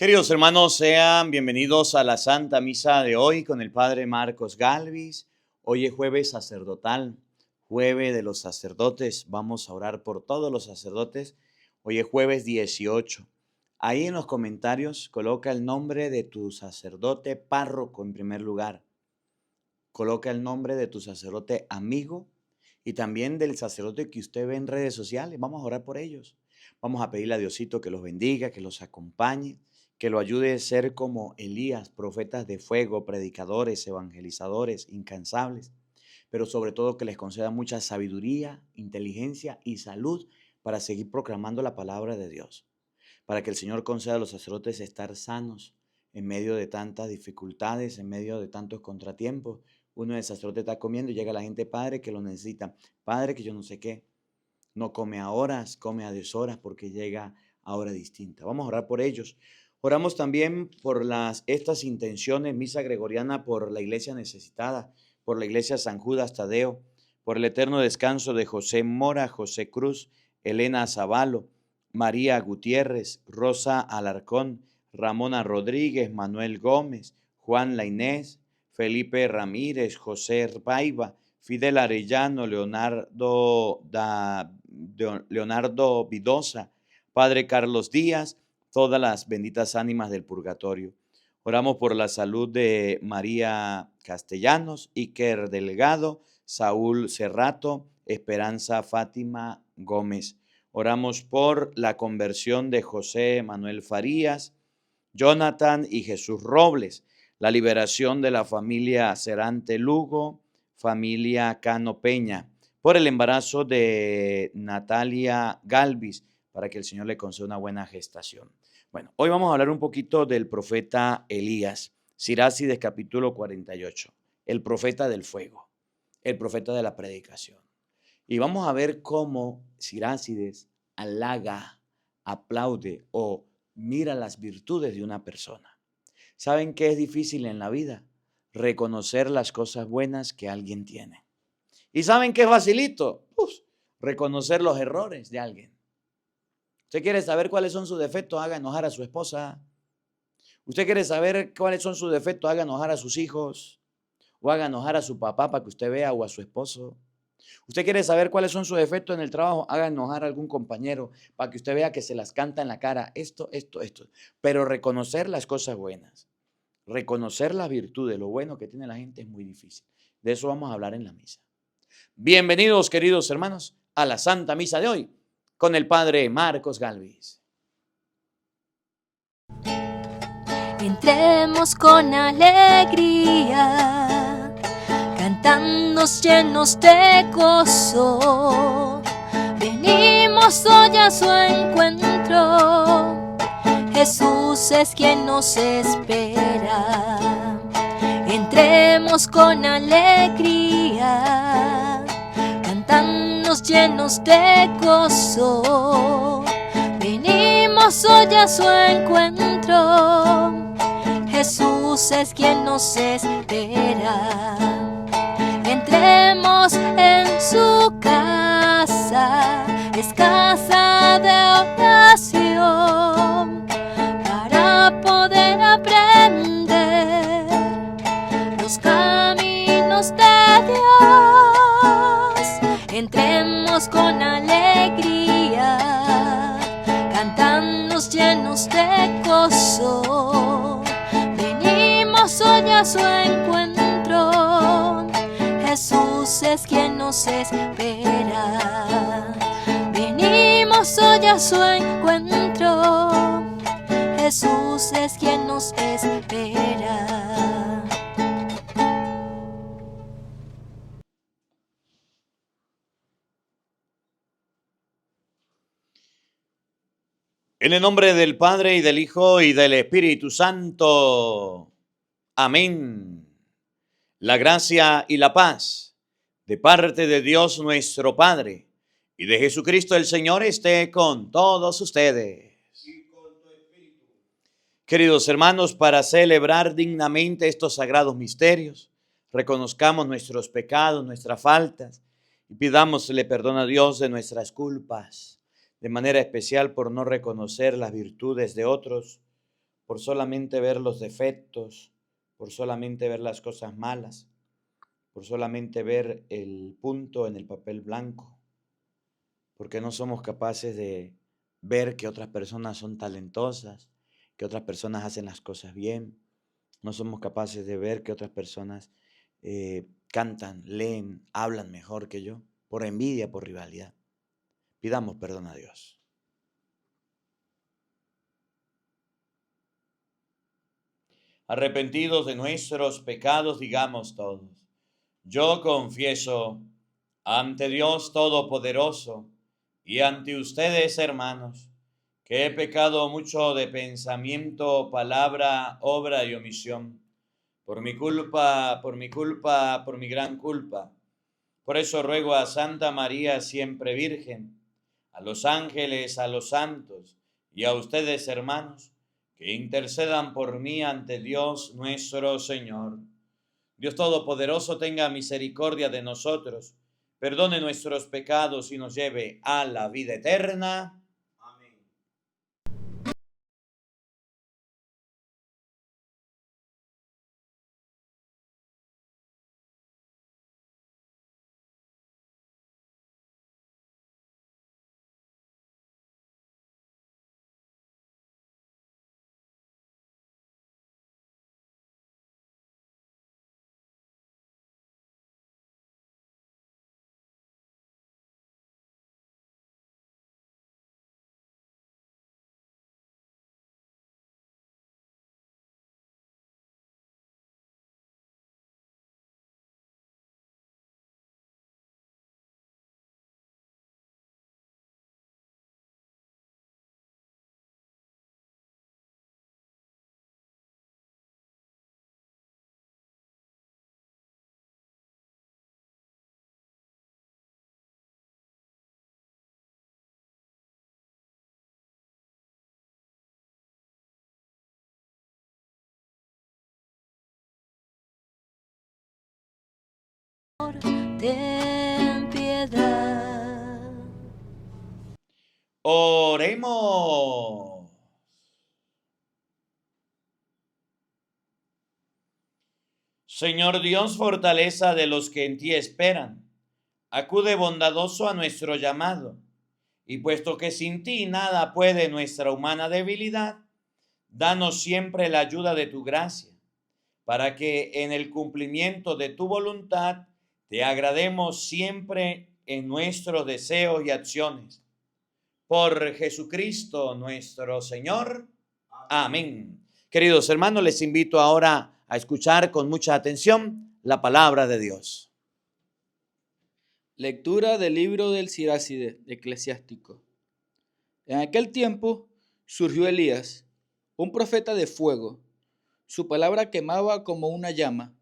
Queridos hermanos, sean bienvenidos a la Santa Misa de hoy con el Padre Marcos Galvis. Hoy es jueves sacerdotal, jueves de los sacerdotes. Vamos a orar por todos los sacerdotes. Hoy es jueves 18. Ahí en los comentarios coloca el nombre de tu sacerdote párroco en primer lugar. Coloca el nombre de tu sacerdote amigo y también del sacerdote que usted ve en redes sociales. Vamos a orar por ellos. Vamos a pedirle a Diosito que los bendiga, que los acompañe, que lo ayude a ser como Elías, profetas de fuego, predicadores, evangelizadores, incansables, pero sobre todo que les conceda mucha sabiduría, inteligencia y salud para seguir proclamando la palabra de Dios, para que el Señor conceda a los sacerdotes estar sanos en medio de tantas dificultades, en medio de tantos contratiempos. Uno de sacerdote está comiendo y llega la gente, padre, que lo necesita, padre, que yo no sé qué, no come a horas, come a deshoras porque llega a hora distinta. Vamos a orar por ellos. Oramos también por estas intenciones, misa gregoriana por la iglesia necesitada, por la iglesia San Judas Tadeo, por el eterno descanso de José Mora, José Cruz, Elena Zavalo, María Gutiérrez, Rosa Alarcón, Ramona Rodríguez, Manuel Gómez, Juan La Inés, Felipe Ramírez, José Paiva, Fidel Arellano, Leonardo Vidosa, Padre Carlos Díaz, todas las benditas ánimas del purgatorio. Oramos por la salud de María Castellanos, Iker Delgado, Saúl Cerrato, Esperanza Fátima Gómez. Oramos por la conversión de José Manuel Farías, Jonathan y Jesús Robles, la liberación de la familia Cerante Lugo, familia Cano Peña, por el embarazo de Natalia Galvis, para que el Señor le conceda una buena gestación. Bueno, hoy vamos a hablar un poquito del profeta Elías, Sirácides capítulo 48, el profeta del fuego, el profeta de la predicación. Y vamos a ver cómo Sirácides halaga, aplaude o mira las virtudes de una persona. ¿Saben qué es difícil en la vida? Reconocer las cosas buenas que alguien tiene. ¿Y saben qué es facilito? Reconocer los errores de alguien. ¿Usted quiere saber cuáles son sus defectos? Haga enojar a su esposa. ¿Usted quiere saber cuáles son sus defectos? Haga enojar a sus hijos. O haga enojar a su papá para que usted vea, o a su esposo. ¿Usted quiere saber cuáles son sus defectos en el trabajo? Haga enojar a algún compañero para que usted vea que se las canta en la cara. Esto. Pero reconocer las cosas buenas, reconocer las virtudes, lo bueno que tiene la gente es muy difícil. De eso vamos a hablar en la misa. Bienvenidos, queridos hermanos, a la Santa Misa de hoy con el Padre Marcos Galvis. Entremos con alegría, cantando llenos de gozo. Venimos hoy a su encuentro. Jesús es quien nos espera. Entremos con alegría, cantando llenos de gozo. Venimos hoy a su encuentro. Jesús es quien nos espera. Entremos en su casa, es casa de oración, para poder aprender los caminos de Dios. Entremos con alegría, cantando llenos de gozo. Venimos hoy a su encuentro. Jesús es quien nos espera. Venimos hoy a su encuentro. Jesús es quien nos espera. En el nombre del Padre, y del Hijo, y del Espíritu Santo. Amén. La gracia y la paz de parte de Dios nuestro Padre y de Jesucristo el Señor esté con todos ustedes. Y con tu espíritu. Queridos hermanos, para celebrar dignamente estos sagrados misterios, reconozcamos nuestros pecados, nuestras faltas, y pidámosle perdón a Dios de nuestras culpas, de manera especial por no reconocer las virtudes de otros, por solamente ver los defectos, por solamente ver las cosas malas, por solamente ver el punto en el papel blanco, porque no somos capaces de ver que otras personas son talentosas, que otras personas hacen las cosas bien, no somos capaces de ver que otras personas cantan, leen, hablan mejor que yo, por envidia, por rivalidad. Pidamos perdón a Dios. Arrepentidos de nuestros pecados, digamos todos: yo confieso ante Dios Todopoderoso y ante ustedes, hermanos, que he pecado mucho de pensamiento, palabra, obra y omisión, por mi culpa, por mi gran culpa. Por eso ruego a Santa María, siempre Virgen, a los ángeles, a los santos y a ustedes, hermanos, que intercedan por mí ante Dios nuestro Señor. Dios Todopoderoso tenga misericordia de nosotros, perdone nuestros pecados y nos lleve a la vida eterna. Amén. Ten piedad. Oremos. Señor Dios, fortaleza de los que en ti esperan, acude bondadoso a nuestro llamado, y puesto que sin ti nada puede nuestra humana debilidad, danos siempre la ayuda de tu gracia, para que en el cumplimiento de tu voluntad te agrademos siempre en nuestros deseos y acciones. Por Jesucristo nuestro Señor. Amén. Queridos hermanos, les invito ahora a escuchar con mucha atención la palabra de Dios. Lectura del libro del Siráside, eclesiástico. En aquel tiempo surgió Elías, un profeta de fuego. Su palabra quemaba como una llama.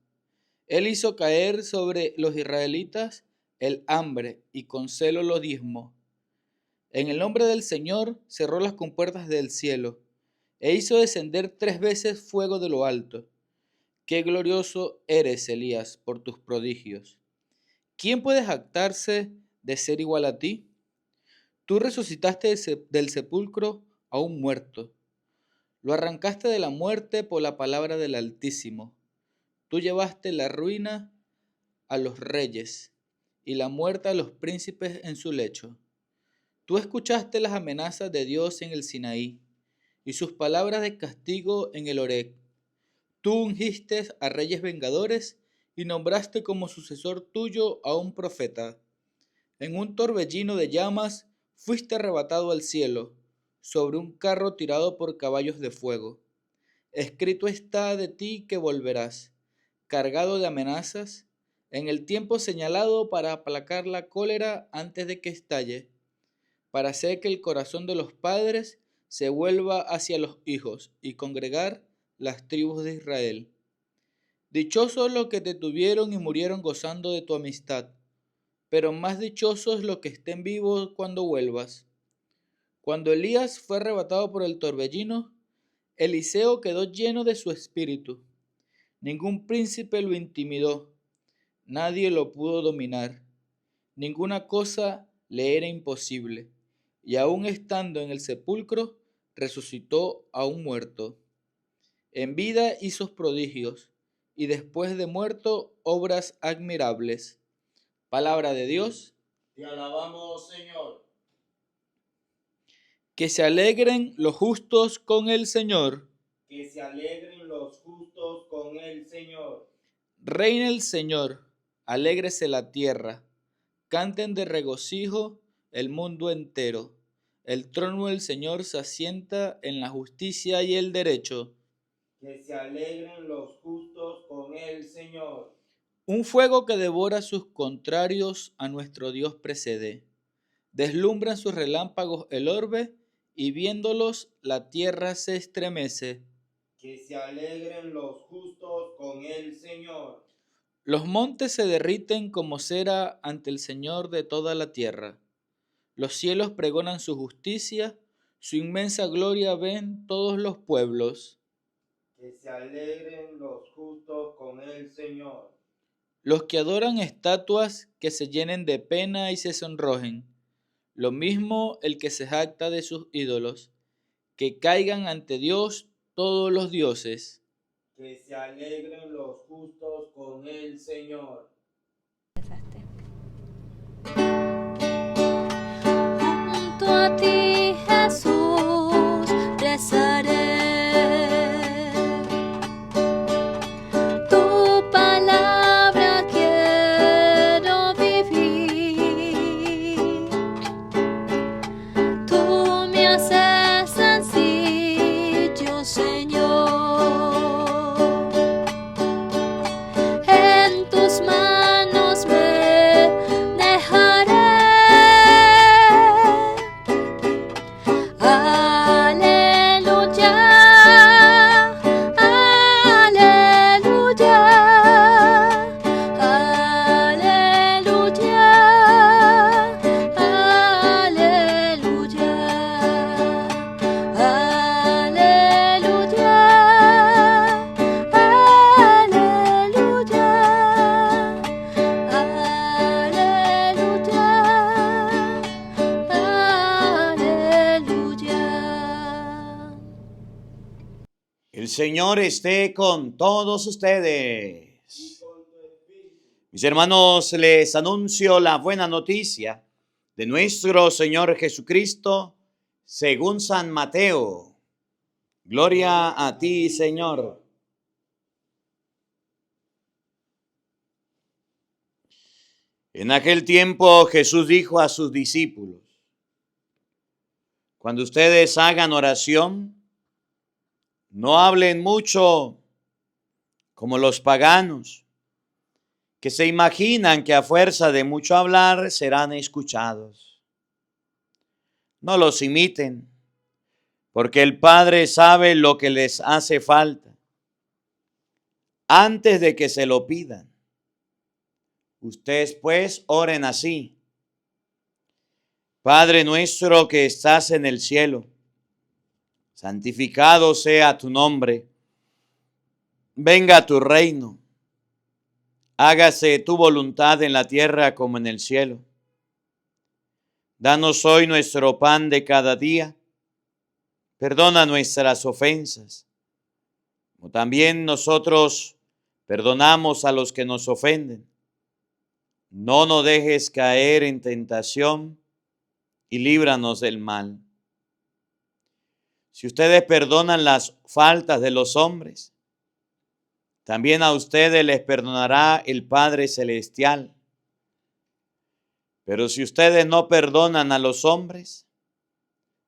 Él hizo caer sobre los israelitas el hambre y con celo lo diezmó. En el nombre del Señor cerró las compuertas del cielo e hizo descender 3 veces fuego de lo alto. Qué glorioso eres, Elías, por tus prodigios. ¿Quién puede jactarse de ser igual a ti? Tú resucitaste del sepulcro a un muerto. Lo arrancaste de la muerte por la palabra del Altísimo. Tú llevaste la ruina a los reyes y la muerte a los príncipes en su lecho. Tú escuchaste las amenazas de Dios en el Sinaí y sus palabras de castigo en el Horeb. Tú ungiste a reyes vengadores y nombraste como sucesor tuyo a un profeta. En un torbellino de llamas fuiste arrebatado al cielo, sobre un carro tirado por caballos de fuego. Escrito está de ti que volverás, cargado de amenazas, en el tiempo señalado para aplacar la cólera antes de que estalle, para hacer que el corazón de los padres se vuelva hacia los hijos y congregar las tribus de Israel. Dichosos los que te tuvieron y murieron gozando de tu amistad, pero más dichosos los que estén vivos cuando vuelvas. Cuando Elías fue arrebatado por el torbellino, Eliseo quedó lleno de su espíritu. Ningún príncipe lo intimidó, nadie lo pudo dominar, ninguna cosa le era imposible, y aun estando en el sepulcro, resucitó a un muerto. En vida hizo prodigios, y después de muerto obras admirables. Palabra de Dios. Te alabamos, Señor. Que se alegren los justos con el Señor. Que se alegren los justos con el Señor. Reina el Señor, alégrese la tierra. Canten de regocijo el mundo entero. El trono del Señor se asienta en la justicia y el derecho. Que se alegren los justos con el Señor. Un fuego que devora sus contrarios a nuestro Dios precede. Deslumbran sus relámpagos el orbe, y viéndolos la tierra se estremece. Que se alegren los justos con el Señor. Los montes se derriten como cera ante el Señor de toda la tierra. Los cielos pregonan su justicia, su inmensa gloria ven todos los pueblos. Que se alegren los justos con el Señor. Los que adoran estatuas que se llenen de pena y se sonrojen. Lo mismo el que se jacta de sus ídolos. Que caigan ante Dios todos los dioses. Que se alegren los justos con el Señor. Junto a ti, Jesús, rezaré. Tu palabra quiero vivir. Tú me haces sencillo, Señor. En tus manos me dejaré. Aleluya, aleluya, aleluya, aleluya, aleluya, aleluya. El Señor esté con todos ustedes. Mis hermanos, les anuncio la buena noticia de nuestro Señor Jesucristo según San Mateo. Gloria a ti, Señor. En aquel tiempo Jesús dijo a sus discípulos: cuando ustedes hagan oración, no hablen mucho como los paganos, que se imaginan que a fuerza de mucho hablar serán escuchados. No los imiten, porque el Padre sabe lo que les hace falta antes de que se lo pidan. Ustedes pues oren así: Padre nuestro que estás en el cielo, santificado sea tu nombre. Venga tu reino. Hágase tu voluntad en la tierra como en el cielo. Danos hoy nuestro pan de cada día. Perdona nuestras ofensas, como también nosotros perdonamos a los que nos ofenden. No nos dejes caer en tentación y líbranos del mal. Si ustedes perdonan las faltas de los hombres, también a ustedes les perdonará el Padre Celestial. Pero si ustedes no perdonan a los hombres,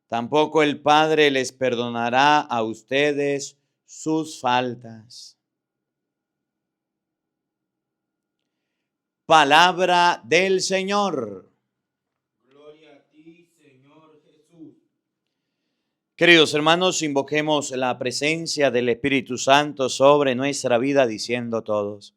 tampoco el Padre les perdonará a ustedes sus faltas. Palabra del Señor. Gloria a ti, Señor Jesús. Queridos hermanos, invoquemos la presencia del Espíritu Santo sobre nuestra vida diciendo todos: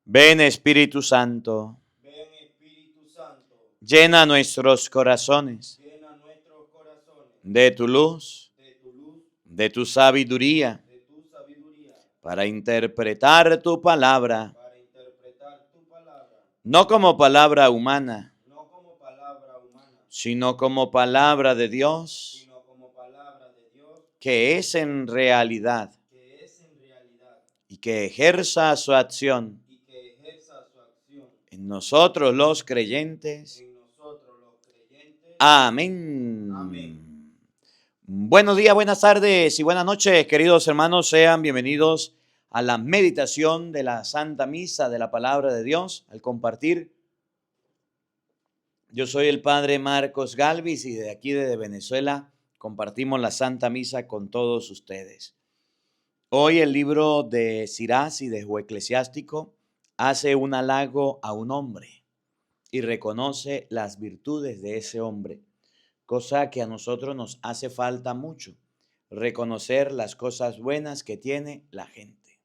ven Espíritu Santo, Ven Espíritu Santo, llena nuestros corazones llena nuestros corazones de tu luz, de tu luz, de tu sabiduría, de tu sabiduría, para interpretar tu palabra, para interpretar tu palabra, no como palabra humana, no como palabra humana, sino como palabra de Dios, sino como palabra de Dios, que es en realidad que y que ejerza su acción y que ejerza su acción en nosotros los creyentes. en nosotros los creyentes. Amén. Amén. Buenos días, buenas tardes y buenas noches, queridos hermanos. Sean bienvenidos a la meditación de la Santa Misa de la Palabra de Dios. Al compartir, yo soy el Padre Marcos Galvis y de aquí desde Venezuela compartimos la Santa Misa con todos ustedes. Hoy el libro de Sirach y de Eclesiástico hace un halago a un hombre y reconoce las virtudes de ese hombre, cosa que a nosotros nos hace falta mucho, reconocer las cosas buenas que tiene la gente.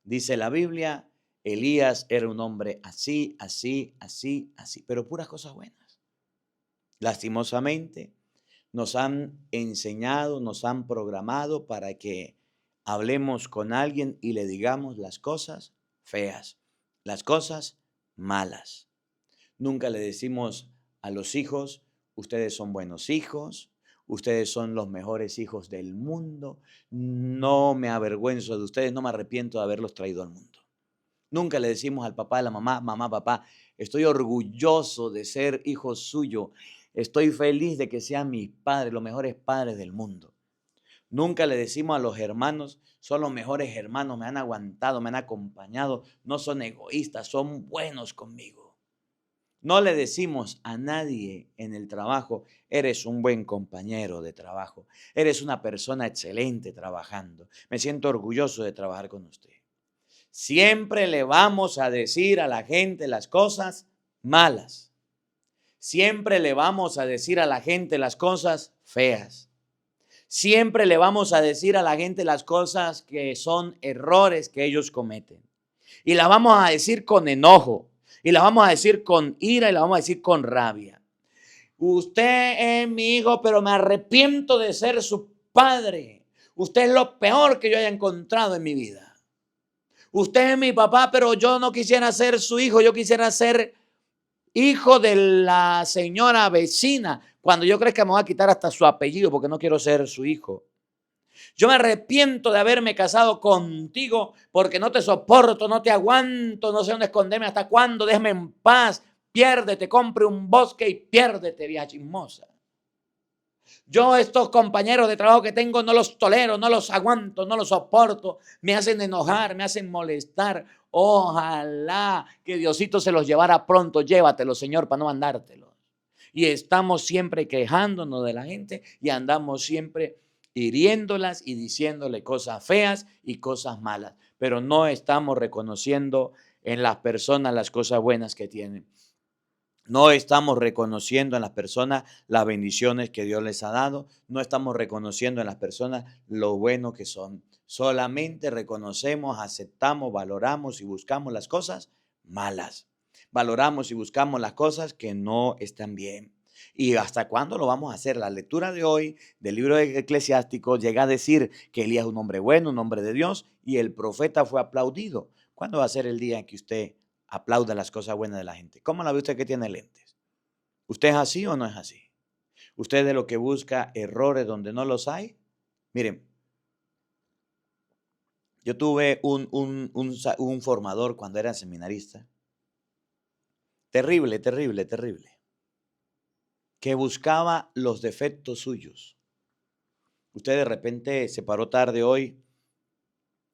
Dice la Biblia, Elías era un hombre así, así, así, así, pero puras cosas buenas. Lastimosamente, nos han enseñado, nos han programado para que hablemos con alguien y le digamos las cosas feas, las cosas malas. Nunca le decimos a los hijos, ustedes son buenos hijos, ustedes son los mejores hijos del mundo, no me avergüenzo de ustedes, no me arrepiento de haberlos traído al mundo. Nunca le decimos al papá, a la mamá, mamá, papá, estoy orgulloso de ser hijo suyo, estoy feliz de que sean mis padres, los mejores padres del mundo. Nunca le decimos a los hermanos, son los mejores hermanos, me han aguantado, me han acompañado, no son egoístas, son buenos conmigo. No le decimos a nadie en el trabajo, eres un buen compañero de trabajo, eres una persona excelente trabajando, me siento orgulloso de trabajar con usted. Siempre le vamos a decir a la gente las cosas malas. Siempre le vamos a decir a la gente las cosas feas. Siempre le vamos a decir a la gente las cosas que son errores que ellos cometen. Y las vamos a decir con enojo. Y las vamos a decir con ira y las vamos a decir con rabia. Usted es mi hijo, pero me arrepiento de ser su padre. Usted es lo peor que yo haya encontrado en mi vida. Usted es mi papá, pero yo no quisiera ser su hijo. Yo quisiera ser hijo de la señora vecina, cuando yo creo que me voy a quitar hasta su apellido porque no quiero ser su hijo. Yo me arrepiento de haberme casado contigo porque no te soporto, no te aguanto, no sé dónde esconderme, hasta cuándo, déjame en paz, piérdete, compre un bosque y piérdete, vieja chismosa. Yo estos compañeros de trabajo que tengo no los tolero, no los aguanto, no los soporto, me hacen enojar, me hacen molestar. Ojalá que Diosito se los llevara pronto, llévatelos, Señor, para no mandártelos. Y estamos siempre quejándonos de la gente y andamos siempre hiriéndolas y diciéndole cosas feas y cosas malas, pero no estamos reconociendo en las personas las cosas buenas que tienen. No estamos reconociendo en las personas las bendiciones que Dios les ha dado. No estamos reconociendo en las personas lo bueno que son. Solamente reconocemos, aceptamos, valoramos y buscamos las cosas malas. Valoramos y buscamos las cosas que no están bien. ¿Y hasta cuándo lo vamos a hacer? La lectura de hoy del libro de Eclesiástico llega a decir que Elías es un hombre bueno, un hombre de Dios, y el profeta fue aplaudido. ¿Cuándo va a ser el día en que usted aplauda las cosas buenas de la gente? ¿Cómo la ve usted que tiene lentes? ¿Usted es así o no es así? ¿Usted es de lo que busca errores donde no los hay? Miren, yo tuve un formador cuando era seminarista. Terrible, terrible, terrible. Que buscaba los defectos suyos. Usted de repente se paró tarde hoy.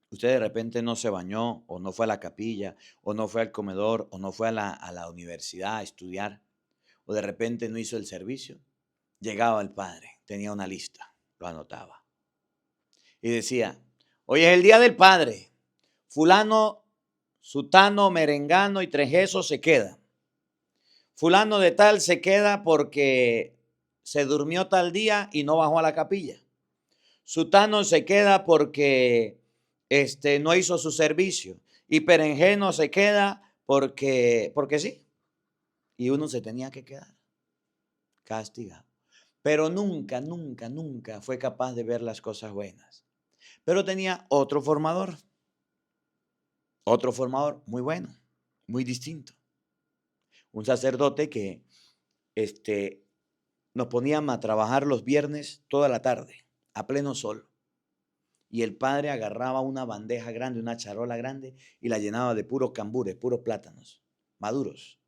Usted de repente no se bañó o no fue a la capilla o no fue al comedor o no fue a la universidad a estudiar o de repente no hizo el servicio. Llegaba el padre, tenía una lista, lo anotaba y decía, hoy es el día del padre, fulano, sutano, merengano y trejeso se queda. Fulano de tal se queda porque se durmió tal día y no bajó a la capilla. Sutano se queda porque no hizo su servicio. Y Perengeno se queda porque sí. Y uno se tenía que quedar castigado. Pero nunca, nunca, nunca fue capaz de ver las cosas buenas. Pero tenía otro formador muy bueno, muy distinto. Un sacerdote que nos poníamos a trabajar los viernes toda la tarde, a pleno sol. Y el padre agarraba una bandeja grande, una charola grande, y la llenaba de puros cambures, puros plátanos maduros,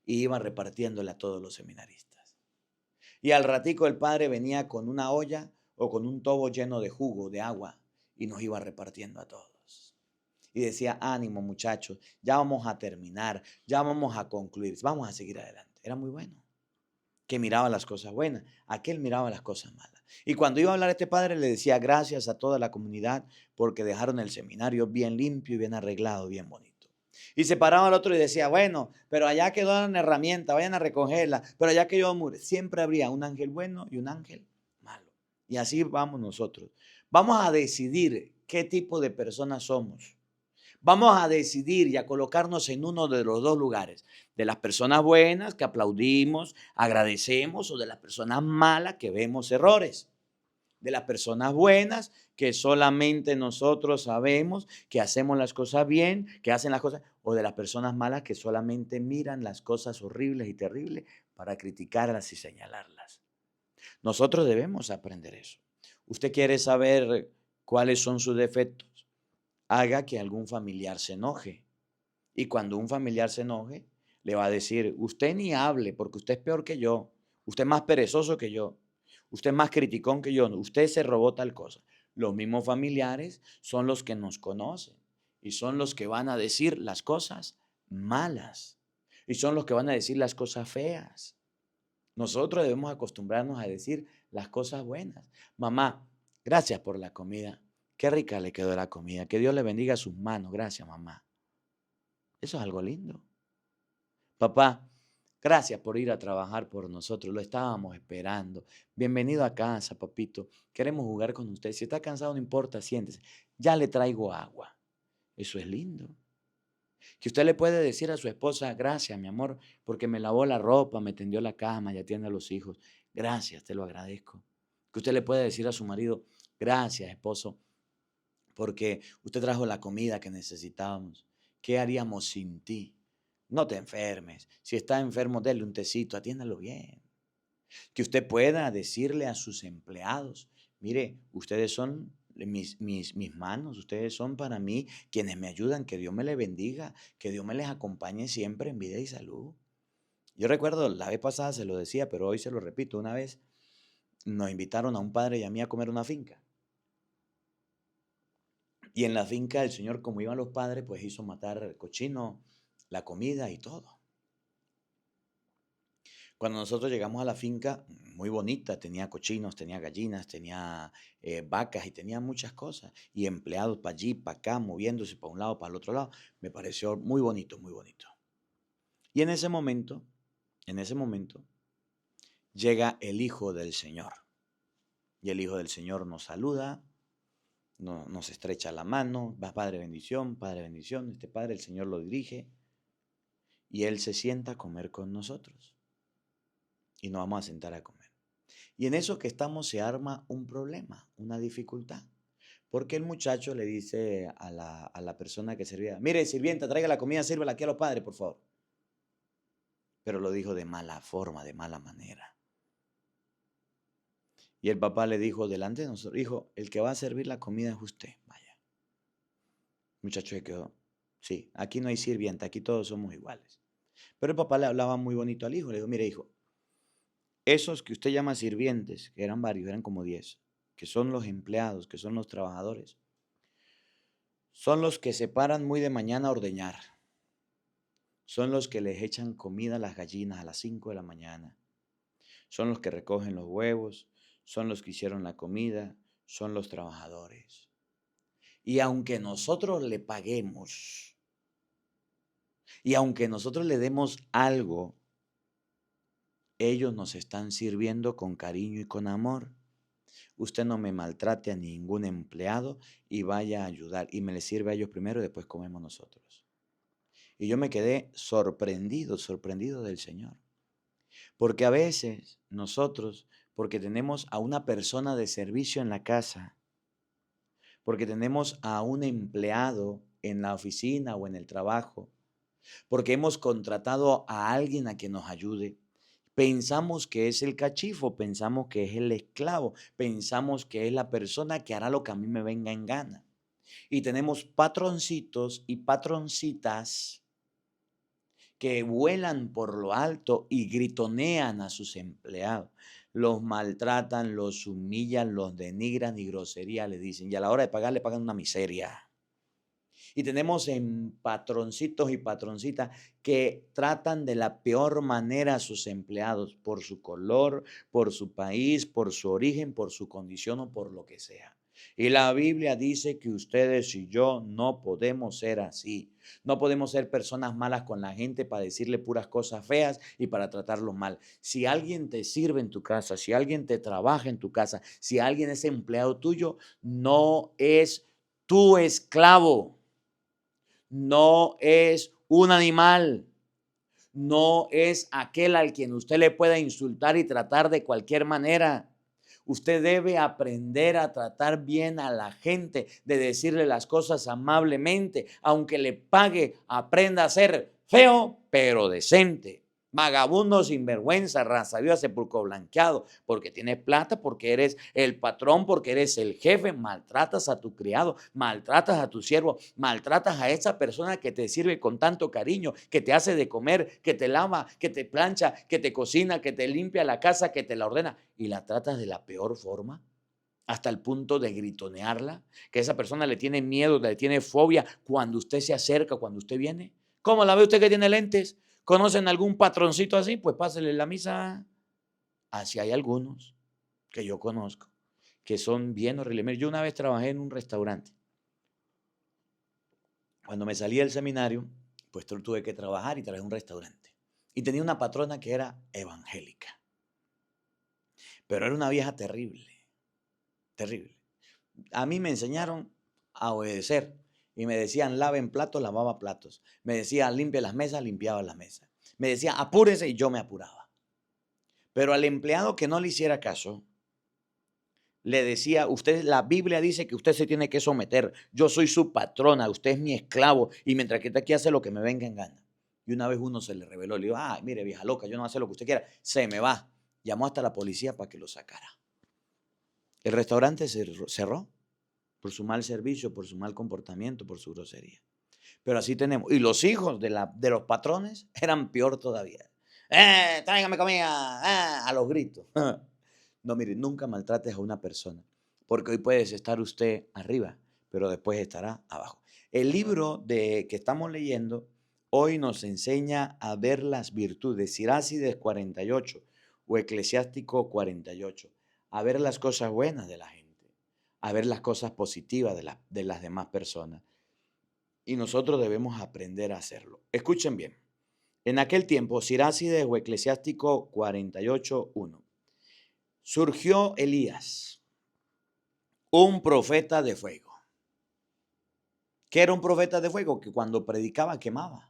y iba repartiéndole a todos los seminaristas. Y al ratico el padre venía con una olla o con un tobo lleno de jugo, de agua, y nos iba repartiendo a todos. Y decía, ánimo muchachos, ya vamos a terminar, ya vamos a concluir, vamos a seguir adelante. Era muy bueno, que miraba las cosas buenas, aquel miraba las cosas malas. Y cuando iba a hablar este padre le decía gracias a toda la comunidad porque dejaron el seminario bien limpio y bien arreglado, bien bonito. Y se paraba al otro y decía, bueno, pero allá quedó una herramienta, vayan a recogerla, pero allá que yo mure. Siempre habría un ángel bueno y un ángel malo. Y así vamos nosotros. Vamos a decidir qué tipo de personas somos. Vamos a decidir y a colocarnos en uno de los dos lugares, de las personas buenas que aplaudimos, agradecemos, o de las personas malas que vemos errores. De las personas buenas que solamente nosotros sabemos que hacemos las cosas bien, que hacen las cosas, o de las personas malas que solamente miran las cosas horribles y terribles para criticarlas y señalarlas. Nosotros debemos aprender eso. ¿Usted quiere saber cuáles son sus defectos? Haga que algún familiar se enoje. Y cuando un familiar se enoje, le va a decir, usted ni hable porque usted es peor que yo, usted es más perezoso que yo, usted es más criticón que yo, usted se robó tal cosa. Los mismos familiares son los que nos conocen y son los que van a decir las cosas malas y son los que van a decir las cosas feas. Nosotros debemos acostumbrarnos a decir las cosas buenas. Mamá, gracias por la comida. Qué rica le quedó la comida. Que Dios le bendiga sus manos. Gracias, mamá. Eso es algo lindo. Papá, gracias por ir a trabajar por nosotros. Lo estábamos esperando. Bienvenido a casa, papito. Queremos jugar con usted. Si está cansado, no importa, siéntese. Ya le traigo agua. Eso es lindo. Que usted le puede decir a su esposa, gracias, mi amor, porque me lavó la ropa, me tendió la cama y atiende a los hijos. Gracias, te lo agradezco. Que usted le puede decir a su marido, gracias, esposo, porque usted trajo la comida que necesitábamos. ¿Qué haríamos sin ti? No te enfermes. Si está enfermo, déle un tecito, atiéndalo bien. Que usted pueda decirle a sus empleados, mire, ustedes son mis manos, ustedes son para mí quienes me ayudan, que Dios me les bendiga, que Dios me les acompañe siempre en vida y salud. Yo recuerdo, la vez pasada se lo decía, pero hoy se lo repito, una vez nos invitaron a un padre y a mí a comer una finca. Y en la finca el Señor, como iban los padres, pues hizo matar el cochino, la comida y todo. Cuando nosotros llegamos a la finca, muy bonita, tenía cochinos, tenía gallinas, tenía vacas y tenía muchas cosas. Y empleados para allí, para acá, moviéndose para un lado, para el otro lado. Me pareció muy bonito, muy bonito. Y en ese momento, llega el Hijo del Señor. Y el Hijo del Señor nos saluda, nos estrecha la mano, va Padre bendición, este Padre el Señor lo dirige. Y Él se sienta a comer con nosotros. Y nos vamos a sentar a comer. Y en eso que estamos se arma un problema, una dificultad. Porque el muchacho le dice a la persona que servía, mire, sirvienta, traiga la comida, sírvela aquí a los padres, por favor. Pero lo dijo de mala forma, de mala manera. Y el papá le dijo delante de nosotros, hijo, el que va a servir la comida es usted, vaya. El muchacho se quedó, sí, aquí no hay sirvienta, aquí todos somos iguales. Pero el papá le hablaba muy bonito al hijo, le dijo, mire hijo, esos que usted llama sirvientes, que eran varios, eran como 10, que son los empleados, que son los trabajadores, son los que se paran muy de mañana a ordeñar. Son los que les echan comida a las gallinas a las 5 de la mañana. Son los que recogen los huevos, son los que hicieron la comida, son los trabajadores. Y aunque nosotros le paguemos, y aunque nosotros le demos algo, ellos nos están sirviendo con cariño y con amor. Usted no me maltrate a ningún empleado y vaya a ayudar. Y me le sirve a ellos primero y después comemos nosotros. Y yo me quedé sorprendido del Señor. Porque a veces nosotros, porque tenemos a una persona de servicio en la casa, porque tenemos a un empleado en la oficina o en el trabajo, porque hemos contratado a alguien a que nos ayude, Pensamos que es el cachifo, pensamos que es el esclavo, pensamos que es la persona que hará lo que a mí me venga en gana. Y tenemos patroncitos y patroncitas que vuelan por lo alto y gritonean a sus empleados. Los maltratan, los humillan, los denigran y grosería le dicen. Y a la hora de pagar le pagan una miseria. Y tenemos en patroncitos y patroncitas que tratan de la peor manera a sus empleados por su color, por su país, por su origen, por su condición o por lo que sea. Y la Biblia dice que ustedes y yo no podemos ser así. No podemos ser personas malas con la gente para decirle puras cosas feas y para tratarlos mal. Si alguien te sirve en tu casa, si alguien te trabaja en tu casa, si alguien es empleado tuyo, no es tu esclavo. No es un animal, no es aquel al quien usted le pueda insultar y tratar de cualquier manera. Usted debe aprender a tratar bien a la gente, de decirle las cosas amablemente, aunque le pague, aprenda a ser feo pero decente. Vagabundo, sinvergüenza, raza sepulcro blanqueado, porque tienes plata, porque eres el patrón, porque eres el jefe, maltratas a tu criado, maltratas a tu siervo, maltratas a esa persona que te sirve con tanto cariño, que te hace de comer, que te lava, que te plancha, que te cocina, que te limpia la casa, que te la ordena, y la tratas de la peor forma, hasta el punto de gritonearla, que esa persona le tiene miedo, le tiene fobia cuando usted se acerca, cuando usted viene. ¿Cómo la ve usted que tiene lentes? ¿Conocen algún patroncito así? Pues pásele la misa. Así hay algunos que yo conozco, que son bien horribles. Mire, yo una vez trabajé en un restaurante. Cuando me salí del seminario, pues tuve que trabajar y trabajé en un restaurante. Y tenía una patrona que era evangélica. Pero era una vieja terrible, terrible. A mí me enseñaron a obedecer. Y me decían, laven platos, lavaba platos. Me decían, limpie las mesas, limpiaba las mesas. Me decía, apúrese y yo me apuraba. Pero al empleado que no le hiciera caso, le decía, usted, la Biblia dice que usted se tiene que someter. Yo soy su patrona, usted es mi esclavo. Y mientras que está aquí hace lo que me venga en gana. Y una vez uno se le reveló, le dijo, mire, vieja loca, yo no voy a hacer lo que usted quiera. Se me va. Llamó hasta la policía para que lo sacara. El restaurante cerró por su mal servicio, por su mal comportamiento, por su grosería. Pero así tenemos. Y los hijos de los patrones eran peor todavía. Tráigame comida, a los gritos. No, mire, nunca maltrates a una persona, porque hoy puedes estar usted arriba, pero después estará abajo. El libro que estamos leyendo hoy nos enseña a ver las virtudes, Sirácides 48 o Eclesiástico 48, a ver las cosas buenas de la gente, a ver las cosas positivas de las demás personas. Y nosotros debemos aprender a hacerlo. Escuchen bien. En aquel tiempo, Sirácides o Eclesiástico 48:1. Surgió Elías, un profeta de fuego. ¿Qué era un profeta de fuego? Que cuando predicaba quemaba.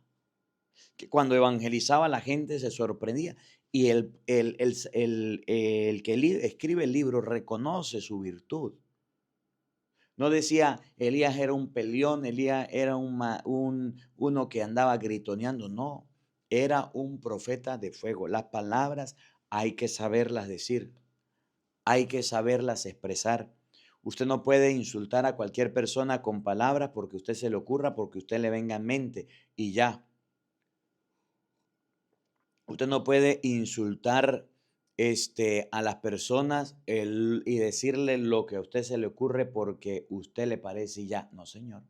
Que cuando evangelizaba la gente se sorprendía. Y el que escribe el libro reconoce su virtud. No decía, Elías era un peleón, Elías era uno que andaba gritoneando. No, era un profeta de fuego. Las palabras hay que saberlas decir, hay que saberlas expresar. Usted no puede insultar a cualquier persona con palabras porque a usted se le ocurra, porque a usted le venga en mente y ya. Usted no puede insultar a las personas y decirle lo que a usted se le ocurre porque a usted le parece y ya. No, señor.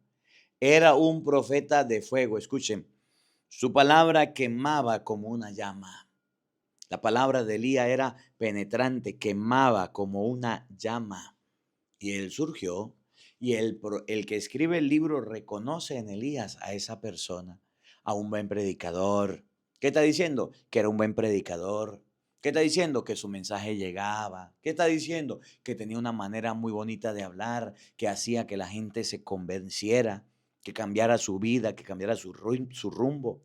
Era un profeta de fuego. Escuchen, su palabra quemaba como una llama. La palabra de Elías era penetrante, quemaba como una llama. Y él surgió y el que escribe el libro reconoce en Elías a esa persona, a un buen predicador. ¿Qué está diciendo? Que era un buen predicador. ¿Qué está diciendo? Que su mensaje llegaba. ¿Qué está diciendo? Que tenía una manera muy bonita de hablar, que hacía que la gente se convenciera, que cambiara su vida, que cambiara su rumbo.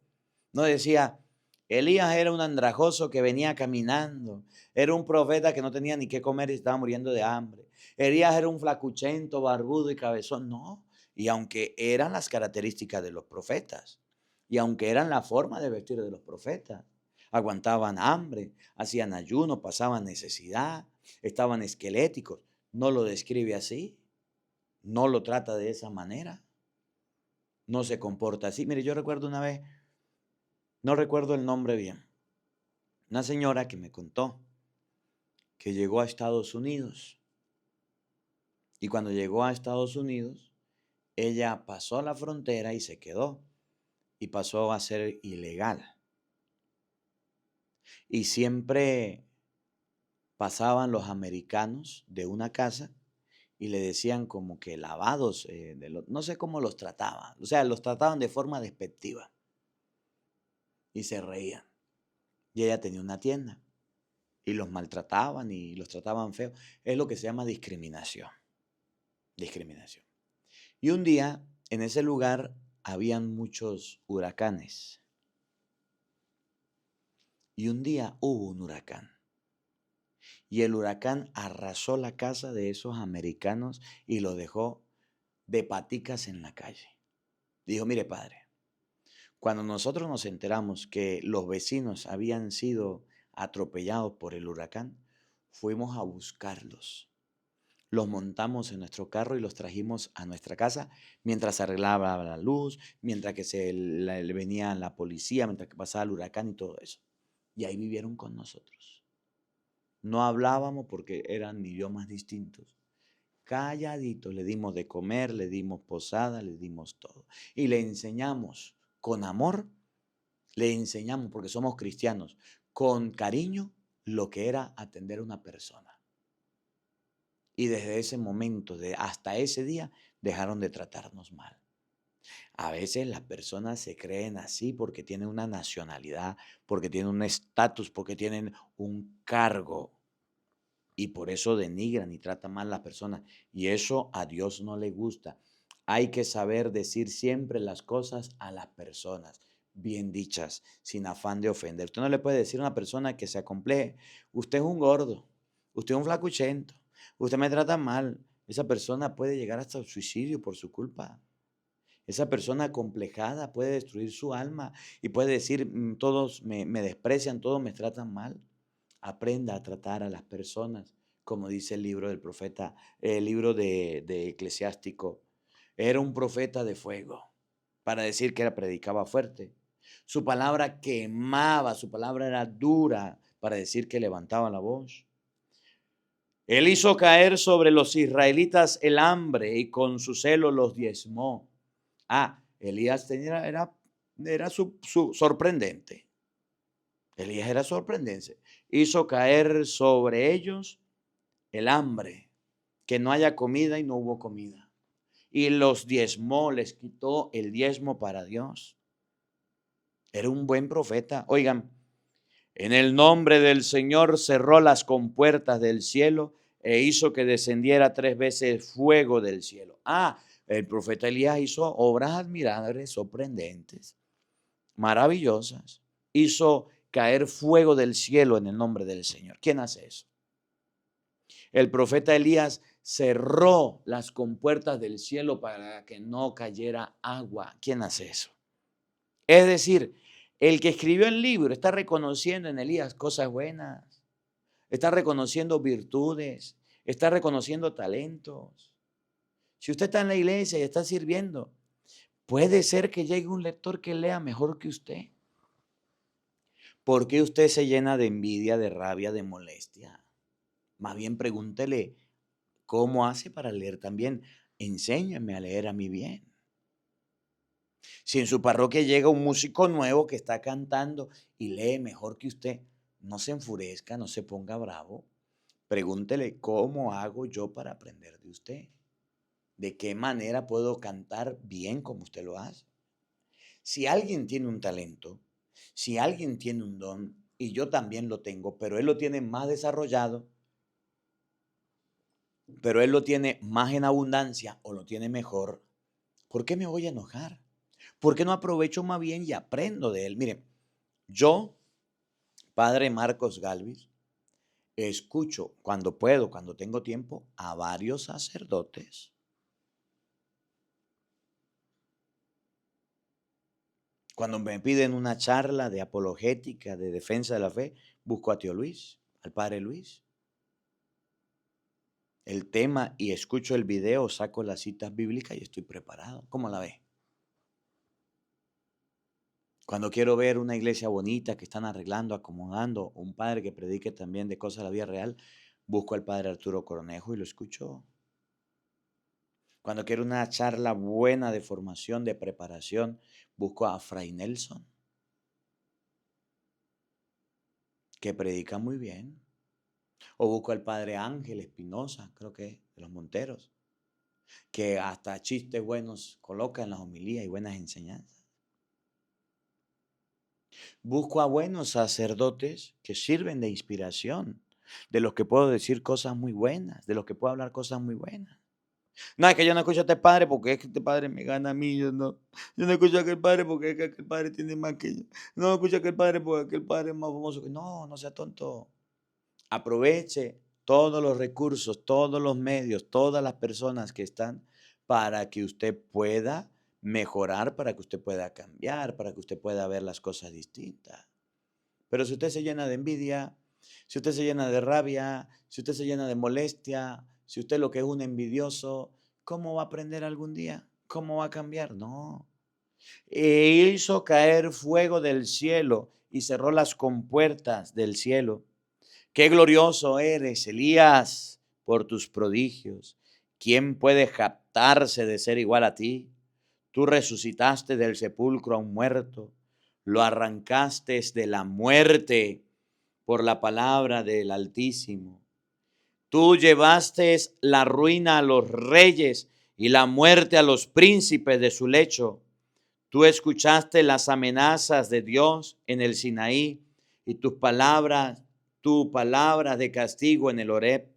No decía, Elías era un andrajoso que venía caminando. Era un profeta que no tenía ni qué comer y estaba muriendo de hambre. Elías era un flacuchento, barbudo y cabezón. No. Y aunque eran las características de los profetas, y aunque eran la forma de vestir de los profetas, aguantaban hambre, hacían ayuno, pasaban necesidad, estaban esqueléticos. No lo describe así, no lo trata de esa manera, no se comporta así. Mire, yo recuerdo una vez, no recuerdo el nombre bien, una señora que me contó que llegó a Estados Unidos y cuando llegó a Estados Unidos, ella pasó la frontera y se quedó y pasó a ser ilegal. Y siempre pasaban los americanos de una casa y le decían como que lavados, no sé cómo los trataban, o sea, los trataban de forma despectiva y se reían. Y ella tenía una tienda y los maltrataban y los trataban feo. Es lo que se llama discriminación. Discriminación. Y un día en ese lugar habían muchos huracanes. Y un día hubo un huracán. Y el huracán arrasó la casa de esos americanos y lo dejó de paticas en la calle. Dijo, mire padre, cuando nosotros nos enteramos que los vecinos habían sido atropellados por el huracán, fuimos a buscarlos. Los montamos en nuestro carro y los trajimos a nuestra casa mientras se arreglaba la luz, mientras que venía la policía, mientras que pasaba el huracán y todo eso. Y ahí vivieron con nosotros. No hablábamos porque eran idiomas distintos. Calladitos, le dimos de comer, le dimos posada, le dimos todo. Y le enseñamos con amor, le enseñamos, porque somos cristianos, con cariño, lo que era atender a una persona. Y desde ese momento, hasta ese día, dejaron de tratarnos mal. A veces las personas se creen así porque tienen una nacionalidad, porque tienen un estatus, porque tienen un cargo. Y por eso denigran y tratan mal a las personas. Y eso a Dios no le gusta. Hay que saber decir siempre las cosas a las personas, bien dichas, sin afán de ofender. Usted no le puede decir a una persona que se acompleje, usted es un gordo, usted es un flacuchento, usted me trata mal. Esa persona puede llegar hasta el suicidio por su culpa. Esa persona acomplejada puede destruir su alma y puede decir, todos me desprecian, todos me tratan mal. Aprenda a tratar a las personas, como dice el libro del profeta, el libro de Eclesiástico. Era un profeta de fuego, para decir que predicaba fuerte. Su palabra quemaba, su palabra era dura, para decir que levantaba la voz. Él hizo caer sobre los israelitas el hambre y con su celo los diezmó. Elías era sorprendente. Elías era sorprendente. Hizo caer sobre ellos el hambre, que no haya comida y no hubo comida. Y los diezmó, les quitó el diezmo para Dios. Era un buen profeta. Oigan, en el nombre del Señor cerró las compuertas del cielo e hizo que descendiera 3 veces fuego del cielo. El profeta Elías hizo obras admirables, sorprendentes, maravillosas. Hizo caer fuego del cielo en el nombre del Señor. ¿Quién hace eso? El profeta Elías cerró las compuertas del cielo para que no cayera agua. ¿Quién hace eso? Es decir, el que escribió el libro está reconociendo en Elías cosas buenas, está reconociendo virtudes, está reconociendo talentos. Si usted está en la iglesia y está sirviendo, puede ser que llegue un lector que lea mejor que usted. ¿Por qué usted se llena de envidia, de rabia, de molestia? Más bien pregúntele, ¿cómo hace para leer también? Enséñame a leer a mí bien. Si en su parroquia llega un músico nuevo que está cantando y lee mejor que usted, no se enfurezca, no se ponga bravo. Pregúntele, ¿cómo hago yo para aprender de usted? ¿De qué manera puedo cantar bien como usted lo hace? Si alguien tiene un talento, si alguien tiene un don, y yo también lo tengo, pero él lo tiene más desarrollado, pero él lo tiene más en abundancia o lo tiene mejor, ¿por qué me voy a enojar? ¿Por qué no aprovecho más bien y aprendo de él? Miren, yo, padre Marcos Galvis, escucho cuando puedo, cuando tengo tiempo, a varios sacerdotes. Cuando me piden una charla de apologética, de defensa de la fe, busco a tío Luis, al padre Luis. El tema y escucho el video, saco las citas bíblicas y estoy preparado. ¿Cómo la ve? Cuando quiero ver una iglesia bonita que están arreglando, acomodando, un padre que predique también de cosas de la vida real, busco al padre Arturo Cornejo y lo escucho. Cuando quiero una charla buena de formación, de preparación, busco a Fray Nelson, que predica muy bien. O busco al padre Ángel Espinosa, creo que es, de los Monteros, que hasta chistes buenos coloca en las homilías y buenas enseñanzas. Busco a buenos sacerdotes que sirven de inspiración, de los que puedo decir cosas muy buenas, de los que puedo hablar cosas muy buenas. No, es que yo no escucho a este padre porque es que este padre me gana a mí, yo no escucho a aquel padre porque es que aquel padre tiene más que yo. No escucho a aquel padre porque aquel padre es más famoso que... No, no sea tonto. Aproveche todos los recursos, todos los medios, todas las personas que están para que usted pueda mejorar, para que usted pueda cambiar, para que usted pueda ver las cosas distintas. Pero si usted se llena de envidia, si usted se llena de rabia, si usted se llena de molestia, si usted lo que es un envidioso, ¿cómo va a aprender algún día? ¿Cómo va a cambiar? No. E hizo caer fuego del cielo y cerró las compuertas del cielo. Qué glorioso eres, Elías, por tus prodigios. ¿Quién puede jactarse de ser igual a ti? Tú resucitaste del sepulcro a un muerto, lo arrancaste de la muerte por la palabra del Altísimo. Tú llevaste la ruina a los reyes y la muerte a los príncipes de su lecho. Tú escuchaste las amenazas de Dios en el Sinaí y tu palabra de castigo en el Horeb.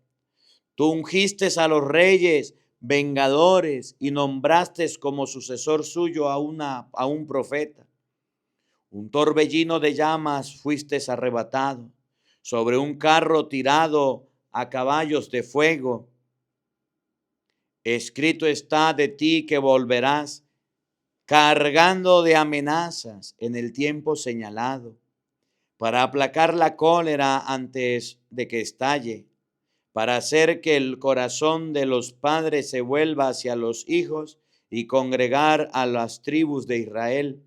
Tú ungiste a los reyes vengadores y nombraste como sucesor suyo a un profeta. Un torbellino de llamas fuiste arrebatado, sobre un carro tirado a caballos de fuego. Escrito está de ti que volverás, cargando de amenazas en el tiempo señalado, para aplacar la cólera antes de que estalle, para hacer que el corazón de los padres se vuelva hacia los hijos y congregar a las tribus de Israel.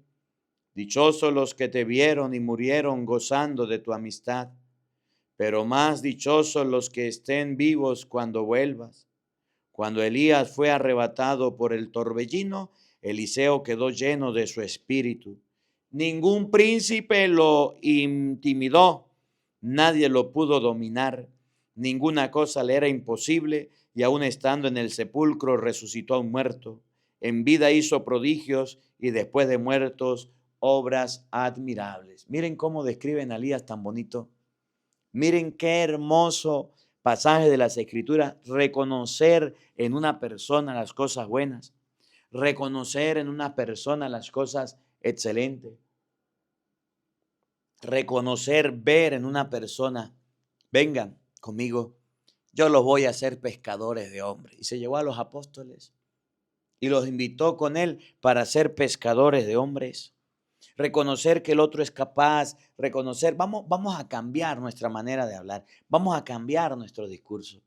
Dichosos los que te vieron y murieron gozando de tu amistad, pero más dichosos los que estén vivos cuando vuelvas. Cuando Elías fue arrebatado por el torbellino, Eliseo quedó lleno de su espíritu. Ningún príncipe lo intimidó, nadie lo pudo dominar, ninguna cosa le era imposible, y aun estando en el sepulcro resucitó a un muerto. En vida hizo prodigios y después de muertos obras admirables. Miren cómo describen a Elías tan bonito. Miren qué hermoso pasaje de las Escrituras. Reconocer en una persona las cosas buenas. Reconocer en una persona las cosas excelentes. Reconocer, ver en una persona. Vengan conmigo, yo los voy a hacer pescadores de hombres. Y se llevó a los apóstoles y los invitó con él para ser pescadores de hombres. Reconocer que el otro es capaz, reconocer, vamos a cambiar nuestra manera de hablar, vamos a cambiar nuestro discurso.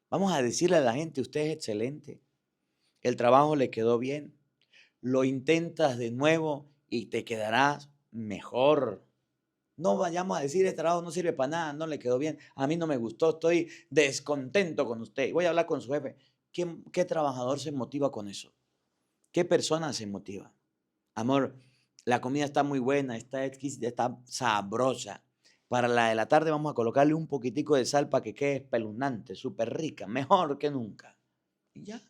Vamos a decirle a la gente, usted es excelente, el trabajo le quedó bien, lo intentas de nuevo y te quedarás mejor. No vayamos a decir, este trabajo no sirve para nada, no le quedó bien, a mí no me gustó, estoy descontento con usted. Voy a hablar con su jefe. ¿Qué trabajador se motiva con eso? ¿Qué persona se motiva? Amor, la comida está muy buena, está exquisita, está sabrosa. Para la de la tarde vamos a colocarle un poquitico de sal para que quede espeluznante, súper rica, mejor que nunca. Y ya.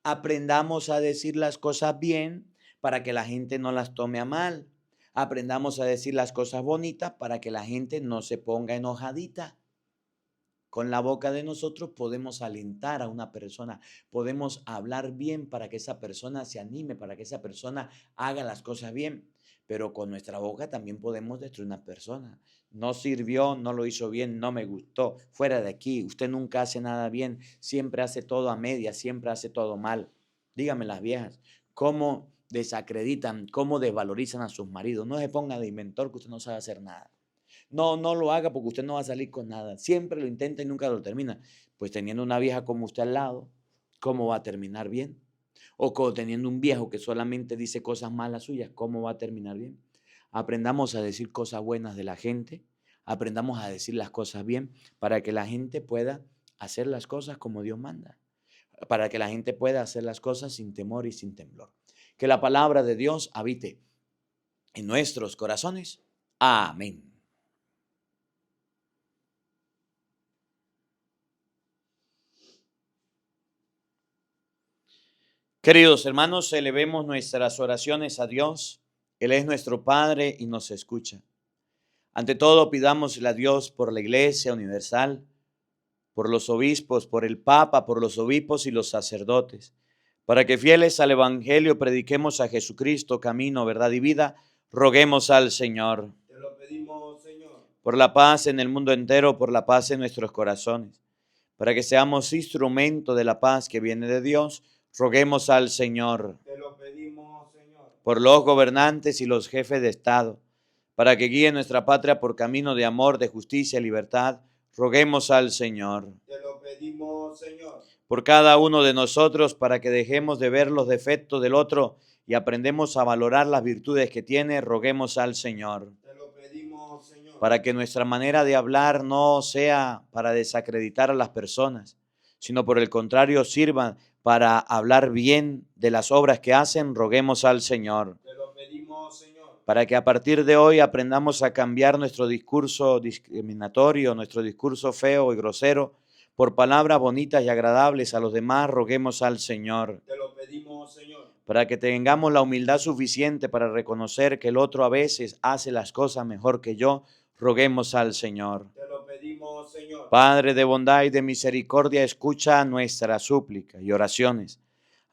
Aprendamos a decir las cosas bien para que la gente no las tome a mal. Aprendamos a decir las cosas bonitas para que la gente no se ponga enojadita. Con la boca de nosotros podemos alentar a una persona, podemos hablar bien para que esa persona se anime, para que esa persona haga las cosas bien. Pero con nuestra boca también podemos destruir una persona. No sirvió, no lo hizo bien, no me gustó, fuera de aquí, usted nunca hace nada bien, siempre hace todo a medias, siempre hace todo mal. Díganme las viejas, cómo desacreditan, cómo desvalorizan a sus maridos. No se ponga de inventor que usted no sabe hacer nada. No, no lo haga porque usted no va a salir con nada. Siempre lo intenta y nunca lo termina. Pues teniendo una vieja como usted al lado, ¿cómo va a terminar bien? O teniendo un viejo que solamente dice cosas malas suyas, ¿cómo va a terminar bien? Aprendamos a decir cosas buenas de la gente, aprendamos a decir las cosas bien para que la gente pueda hacer las cosas como Dios manda, para que la gente pueda hacer las cosas sin temor y sin temblor. Que la palabra de Dios habite en nuestros corazones. Amén. Queridos hermanos, elevemos nuestras oraciones a Dios. Él es nuestro Padre y nos escucha. Ante todo, pidámosle a Dios por la Iglesia Universal, por los obispos, por el Papa, por los obispos y los sacerdotes, para que fieles al Evangelio prediquemos a Jesucristo, camino, verdad y vida. Roguemos al Señor. Te lo pedimos, Señor. Por la paz en el mundo entero, por la paz en nuestros corazones, para que seamos instrumento de la paz que viene de Dios. Roguemos al Señor. Te lo pedimos, Señor. Por los gobernantes y los jefes de Estado, para que guíen nuestra patria por camino de amor, de justicia y libertad. Roguemos al Señor. Te lo pedimos, Señor. Por cada uno de nosotros, para que dejemos de ver los defectos del otro y aprendemos a valorar las virtudes que tiene. Roguemos al Señor. Te lo pedimos, Señor. Para que nuestra manera de hablar no sea para desacreditar a las personas, sino por el contrario sirva para hablar bien de las obras que hacen. Roguemos al Señor. Te lo pedimos, Señor. Para que a partir de hoy aprendamos a cambiar nuestro discurso discriminatorio, nuestro discurso feo y grosero, por palabras bonitas y agradables a los demás. Roguemos al Señor. Te lo pedimos, Señor. Para que tengamos la humildad suficiente para reconocer que el otro a veces hace las cosas mejor que yo. Roguemos al Señor. Te lo pedimos, Señor. Padre de bondad y de misericordia, escucha nuestras súplicas y oraciones,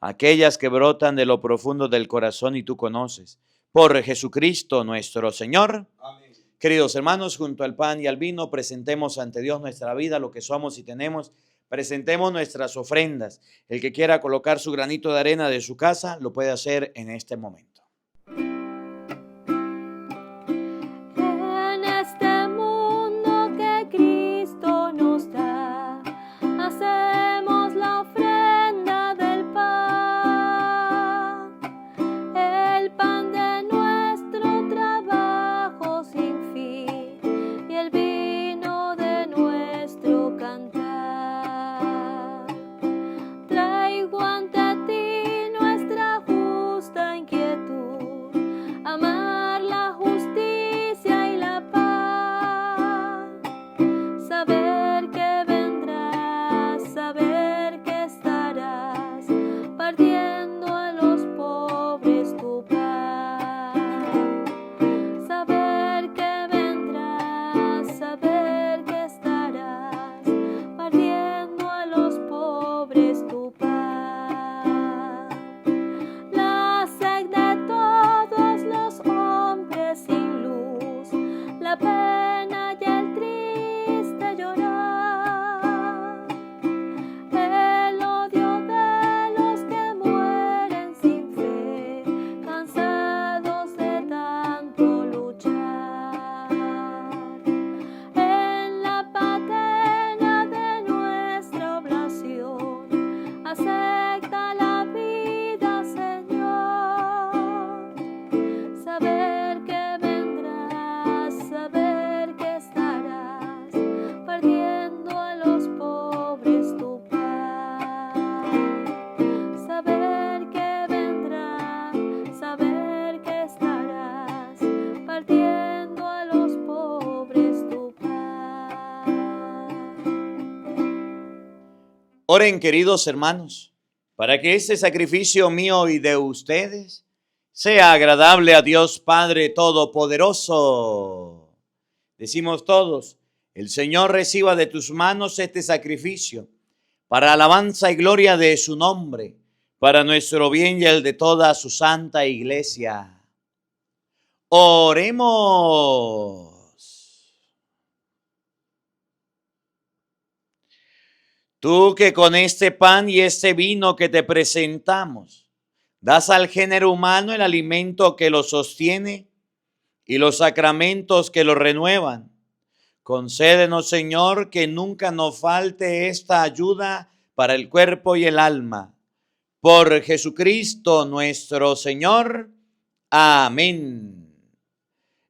aquellas que brotan de lo profundo del corazón y tú conoces. Por Jesucristo nuestro Señor. Amén. Queridos hermanos, junto al pan y al vino, presentemos ante Dios nuestra vida, lo que somos y tenemos. Presentemos nuestras ofrendas. El que quiera colocar su granito de arena de su casa, lo puede hacer en este momento. En este mundo que Cristo nos da, hacemos la ofrenda del pan de nuestro trabajo sin fin y el vino de nuestro cantar. Traigo ante ti nuestra justa inquietud, amar la justicia y la paz, saber que vendrás, saber que estarás partiendo a los pobres tu paz, saber que vendrás, saber que estarás partiendo a los pobres tu paz. La sed de todos los hombres sin luz, la pena y el triste llorar, el odio de los que mueren sin fe, cansados de tanto luchar. En la patena de nuestra oblación, acepta la vida, Señor. Saber que vendrás, saber que estarás partiendo a los pobres tu paz. Saber que vendrás, saber que estarás partiendo a los pobres tu paz. Oren, queridos hermanos, para que este sacrificio mío y de ustedes sea agradable a Dios Padre Todopoderoso. Decimos todos: el Señor reciba de tus manos este sacrificio, para alabanza y gloria de su nombre, para nuestro bien y el de toda su santa iglesia. Oremos. Tú que con este pan y este vino que te presentamos, Das al género humano el alimento que lo sostiene y los sacramentos que lo renuevan. Concédenos, Señor, que nunca nos falte esta ayuda para el cuerpo y el alma. Por Jesucristo nuestro Señor. Amén.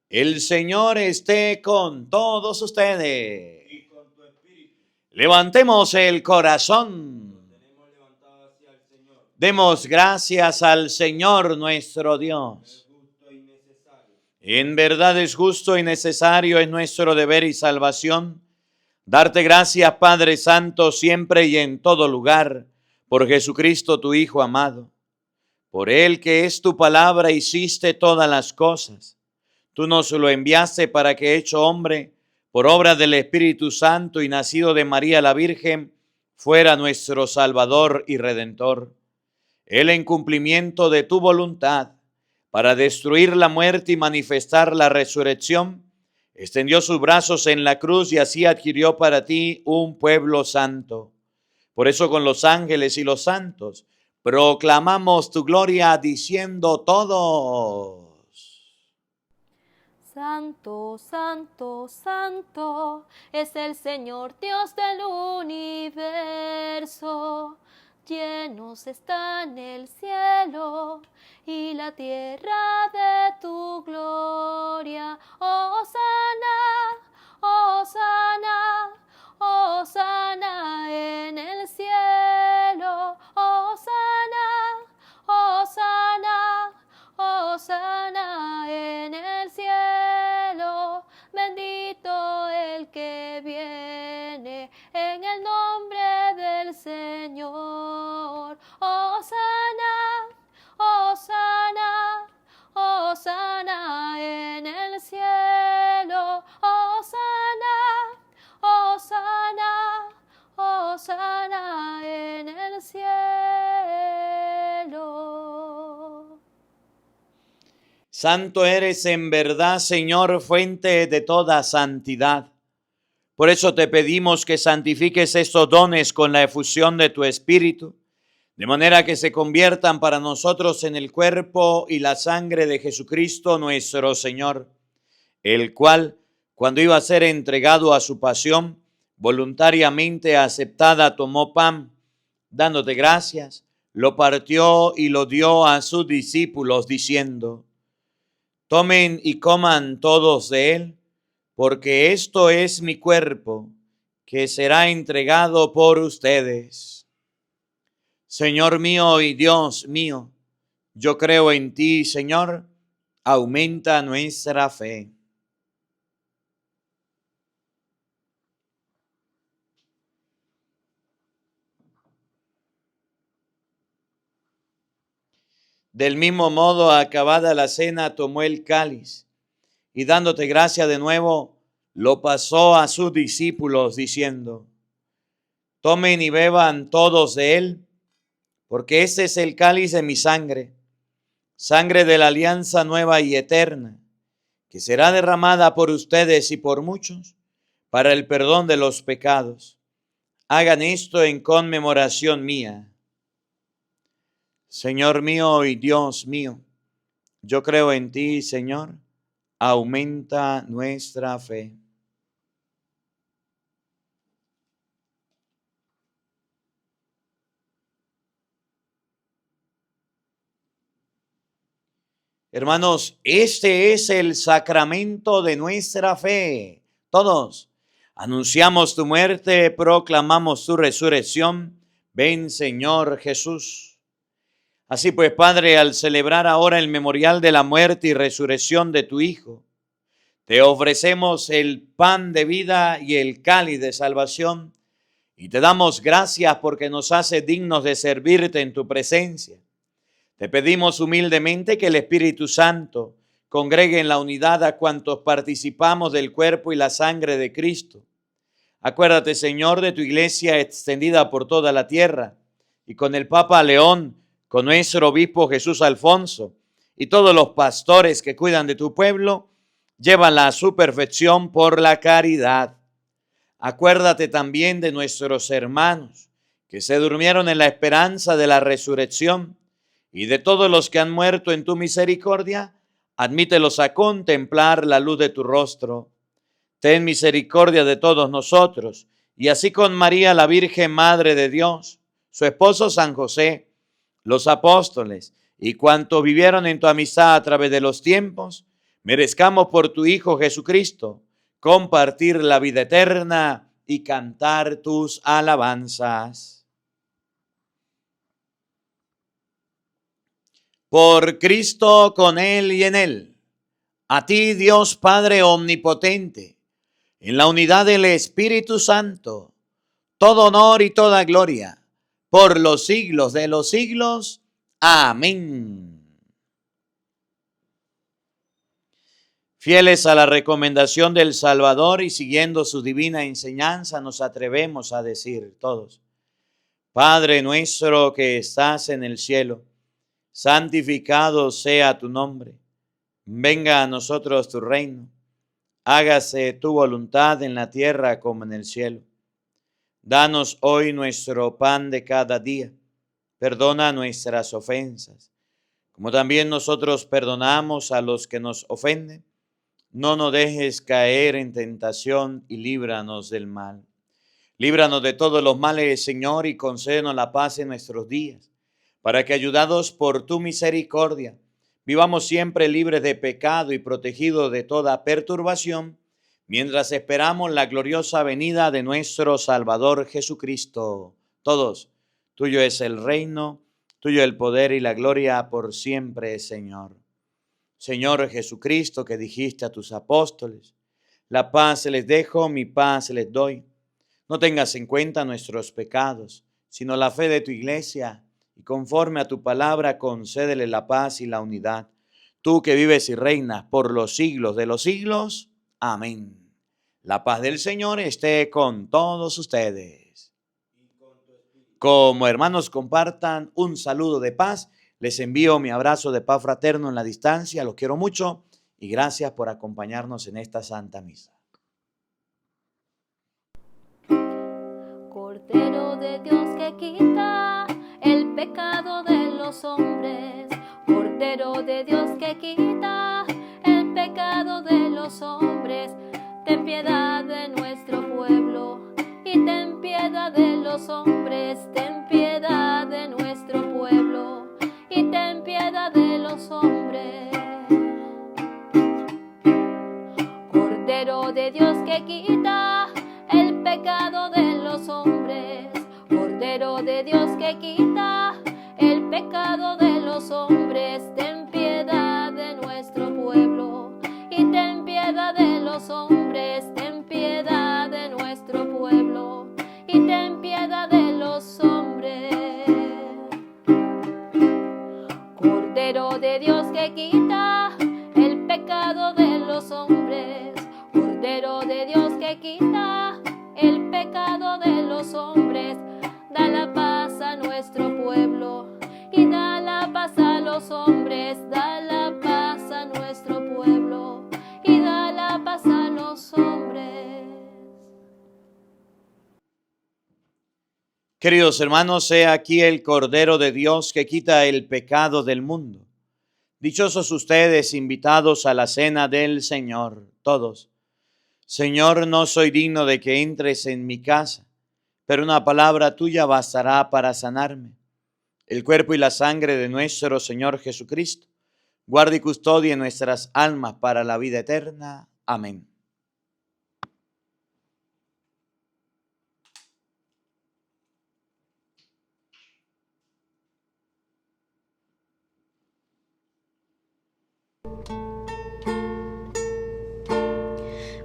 El Señor esté con todos ustedes. Y con tu espíritu. Levantemos el corazón. Lo tenemos levantado hacia el Señor. Demos gracias al Señor nuestro Dios. Es justo y necesario. En verdad es justo y necesario, es nuestro deber y salvación, darte gracias, Padre Santo, siempre y en todo lugar, por Jesucristo tu Hijo amado. Por Él, que es tu palabra, hiciste todas las cosas. Tú nos lo enviaste para que, hecho hombre, por obra del Espíritu Santo y nacido de María la Virgen, fuera nuestro Salvador y Redentor. Él, en cumplimiento de tu voluntad, para destruir la muerte y manifestar la resurrección, extendió sus brazos en la cruz y así adquirió para ti un pueblo santo. Por eso con los ángeles y los santos proclamamos tu gloria diciendo todos: Santo, santo, santo, es el Señor Dios del universo. Llenos están el cielo y la tierra de tu gloria. Hosana, hosana, hosana en el cielo. Hosana, hosana, hosana en el cielo. Bendito el que viene en el nombre del Señor. Hosana, hosana, hosana en el cielo. Hosana, hosana, hosana en el cielo. Santo eres en verdad, Señor, fuente de toda santidad. Por eso te pedimos que santifiques estos dones con la efusión de tu Espíritu, de manera que se conviertan para nosotros en el cuerpo y la sangre de Jesucristo nuestro Señor, el cual, cuando iba a ser entregado a su pasión, voluntariamente aceptada, tomó pan, dándote gracias, lo partió y lo dio a sus discípulos, diciendo: tomen y coman todos de él, porque esto es mi cuerpo, que será entregado por ustedes. Señor mío y Dios mío, yo creo en ti, Señor, aumenta nuestra fe. Del mismo modo, acabada la cena, tomó el cáliz y dándote gracia de nuevo, lo pasó a sus discípulos diciendo: tomen y beban todos de él, porque este es el cáliz de mi sangre, sangre de la alianza nueva y eterna, que será derramada por ustedes y por muchos para el perdón de los pecados. Hagan esto en conmemoración mía. Señor mío y Dios mío, yo creo en ti, Señor, aumenta nuestra fe. Hermanos, este es el sacramento de nuestra fe. Todos anunciamos tu muerte, proclamamos tu resurrección. Ven, Señor Jesús. Así pues, Padre, al celebrar ahora el memorial de la muerte y resurrección de tu Hijo, te ofrecemos el pan de vida y el cáliz de salvación y te damos gracias porque nos hace dignos de servirte en tu presencia. Te pedimos humildemente que el Espíritu Santo congregue en la unidad a cuantos participamos del cuerpo y la sangre de Cristo. Acuérdate, Señor, de tu iglesia extendida por toda la tierra y con el Papa León, con nuestro obispo Jesús Alfonso y todos los pastores que cuidan de tu pueblo, llévala a su perfección por la caridad. Acuérdate también de nuestros hermanos que se durmieron en la esperanza de la resurrección y de todos los que han muerto en tu misericordia, admítelos a contemplar la luz de tu rostro. Ten misericordia de todos nosotros, y así con María, la Virgen Madre de Dios, su esposo San José, los apóstoles y cuantos vivieron en tu amistad a través de los tiempos, merezcamos por tu Hijo Jesucristo compartir la vida eterna y cantar tus alabanzas. Por Cristo, con Él y en Él, a ti, Dios Padre omnipotente, en la unidad del Espíritu Santo, todo honor y toda gloria, por los siglos de los siglos. Amén. Fieles a la recomendación del Salvador y siguiendo su divina enseñanza, nos atrevemos a decir todos: Padre nuestro que estás en el cielo, santificado sea tu nombre. Venga a nosotros tu reino. Hágase tu voluntad en la tierra como en el cielo. Danos hoy nuestro pan de cada día. Perdona nuestras ofensas, como también nosotros perdonamos a los que nos ofenden. No nos dejes caer en tentación y líbranos del mal. Líbranos de todos los males, Señor, y concédenos la paz en nuestros días, para que, ayudados por tu misericordia, vivamos siempre libres de pecado y protegidos de toda perturbación, mientras esperamos la gloriosa venida de nuestro Salvador Jesucristo. Todos, tuyo es el reino, tuyo el poder y la gloria por siempre, Señor. Señor Jesucristo, que dijiste a tus apóstoles: la paz les dejo, mi paz les doy. No tengas en cuenta nuestros pecados, sino la fe de tu iglesia, y conforme a tu palabra concédele la paz y la unidad. Tú que vives y reinas por los siglos de los siglos. Amén. La paz del Señor esté con todos ustedes. Como hermanos compartan un saludo de paz, les envío mi abrazo de paz fraterno en la distancia. Los quiero mucho y gracias por acompañarnos en esta Santa Misa. Cordero de Dios que quita el pecado de los hombres. Cordero de Dios que quita el pecado de los hombres. Ten piedad de nuestro pueblo y ten piedad de los hombres. Ten piedad de nuestro pueblo y ten piedad de los hombres. Cordero de Dios que quita el pecado de los hombres. Cordero de Dios que quita el pecado de los hombres. Ten piedad de nuestro pueblo y ten piedad de los hombres. Ten piedad de nuestro pueblo y ten piedad de los hombres. Cordero de Dios que quita el pecado de los hombres. Cordero de Dios que quita el pecado de los hombres. Da la paz a nuestro pueblo y da la paz a los hombres. Da la paz a nuestro pueblo y da la paz a los hombres. Queridos hermanos, he aquí el Cordero de Dios que quita el pecado del mundo. Dichosos ustedes, invitados a la cena del Señor, todos. Señor, no soy digno de que entres en mi casa, pero una palabra tuya bastará para sanarme. El cuerpo y la sangre de nuestro Señor Jesucristo guarde y custodie nuestras almas para la vida eterna. Amén.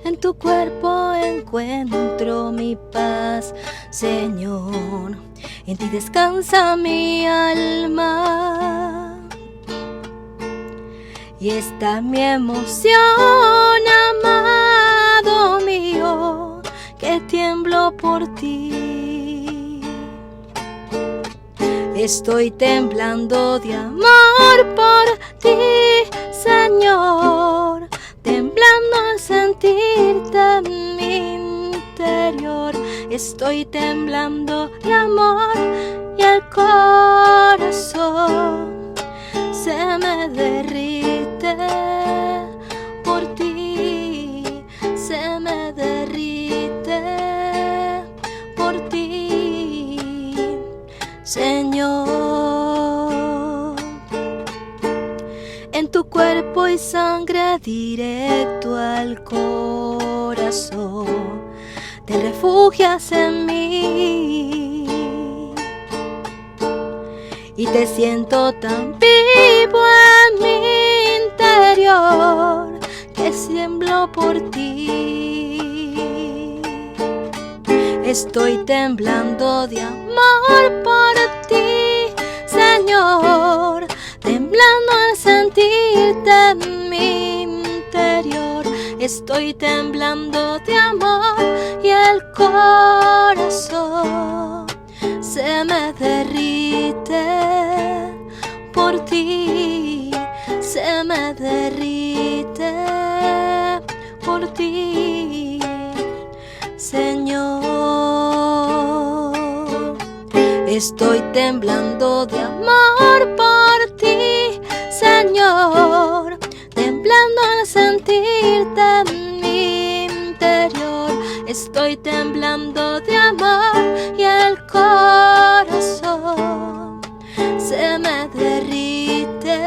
En tu cuerpo encuentro mi paz, Señor. En ti descansa mi alma. Y está mi emoción, amado mío, que tiemblo por ti. Estoy temblando de amor por ti, Señor, temblando al sentirte en mi interior. Estoy temblando de amor y el corazón en tu cuerpo y sangre directo al corazón. Te refugias en mí y te siento tan vivo en mi interior que tiemblo por ti. Estoy temblando de amor por ti, Señor, temblando al sentirte en mi interior. Estoy temblando de amor y el corazón se me derrite por ti, se me derrite por ti, Señor. Estoy temblando de amor por ti, Señor, temblando al sentirte en mi interior. Estoy temblando de amor y el corazón se me derrite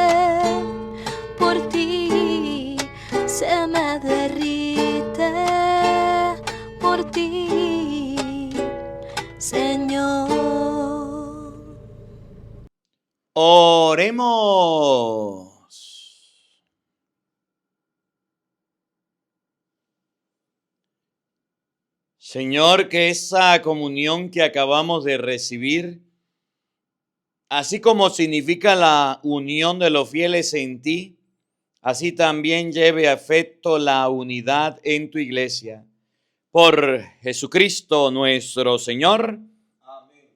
por ti, se me derrite por ti, Señor. Oremos. Señor, que esa comunión que acabamos de recibir, así como significa la unión de los fieles en ti, así también lleve a efecto la unidad en tu iglesia. Por Jesucristo nuestro Señor. Amén.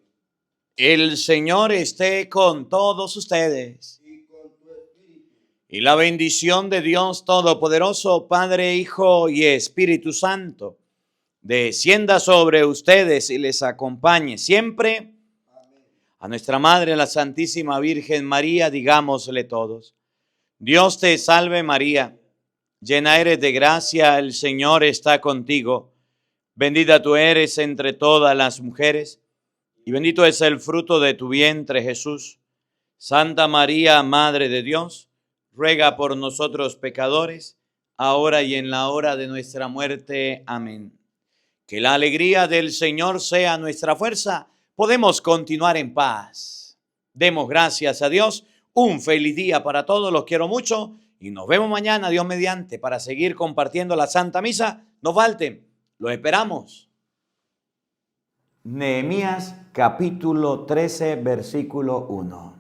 El Señor esté con todos ustedes. Y con tu espíritu. Y la bendición de Dios Todopoderoso, Padre, Hijo y Espíritu Santo, descienda sobre ustedes y les acompañe siempre. Amén. A nuestra Madre, la Santísima Virgen María, digámosle todos: Dios te salve María, llena eres de gracia, el Señor está contigo. Bendita tú eres entre todas las mujeres, y bendito es el fruto de tu vientre, Jesús. Santa María, Madre de Dios, ruega por nosotros pecadores, ahora y en la hora de nuestra muerte. Amén. Que la alegría del Señor sea nuestra fuerza. Podemos continuar en paz. Demos gracias a Dios. Un feliz día para todos. Los quiero mucho. Y nos vemos mañana, Dios mediante, para seguir compartiendo la Santa Misa. No falten. Los esperamos. Nehemías capítulo 13, versículo 1.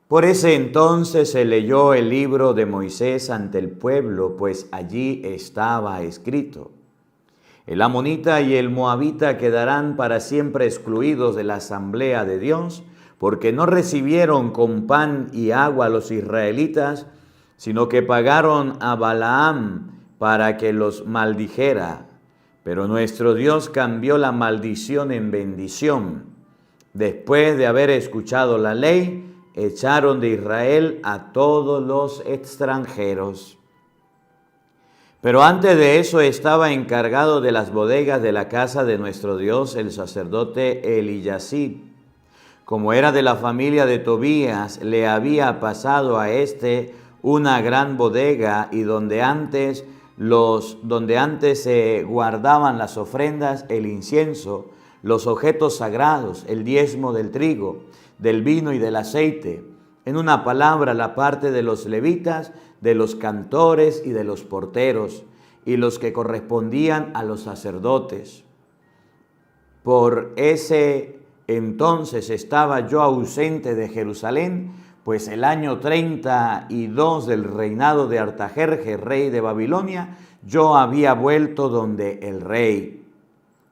Por ese entonces se leyó el libro de Moisés ante el pueblo, pues allí estaba escrito: el amonita y el moabita quedarán para siempre excluidos de la asamblea de Dios, porque no recibieron con pan y agua a los israelitas, sino que pagaron a Balaam para que los maldijera. Pero nuestro Dios cambió la maldición en bendición. Después de haber escuchado la ley, echaron de Israel a todos los extranjeros. Pero antes de eso estaba encargado de las bodegas de la casa de nuestro Dios el sacerdote Eliyasib. Como era de la familia de Tobías, le había pasado a éste una gran bodega, y donde antes se guardaban las ofrendas, el incienso, los objetos sagrados, el diezmo del trigo, del vino y del aceite. En una palabra, la parte de los levitas, de los cantores y de los porteros, y los que correspondían a los sacerdotes. Por ese entonces estaba yo ausente de Jerusalén, pues el año 32 del reinado de Artajerjes, rey de Babilonia, yo había vuelto donde el rey.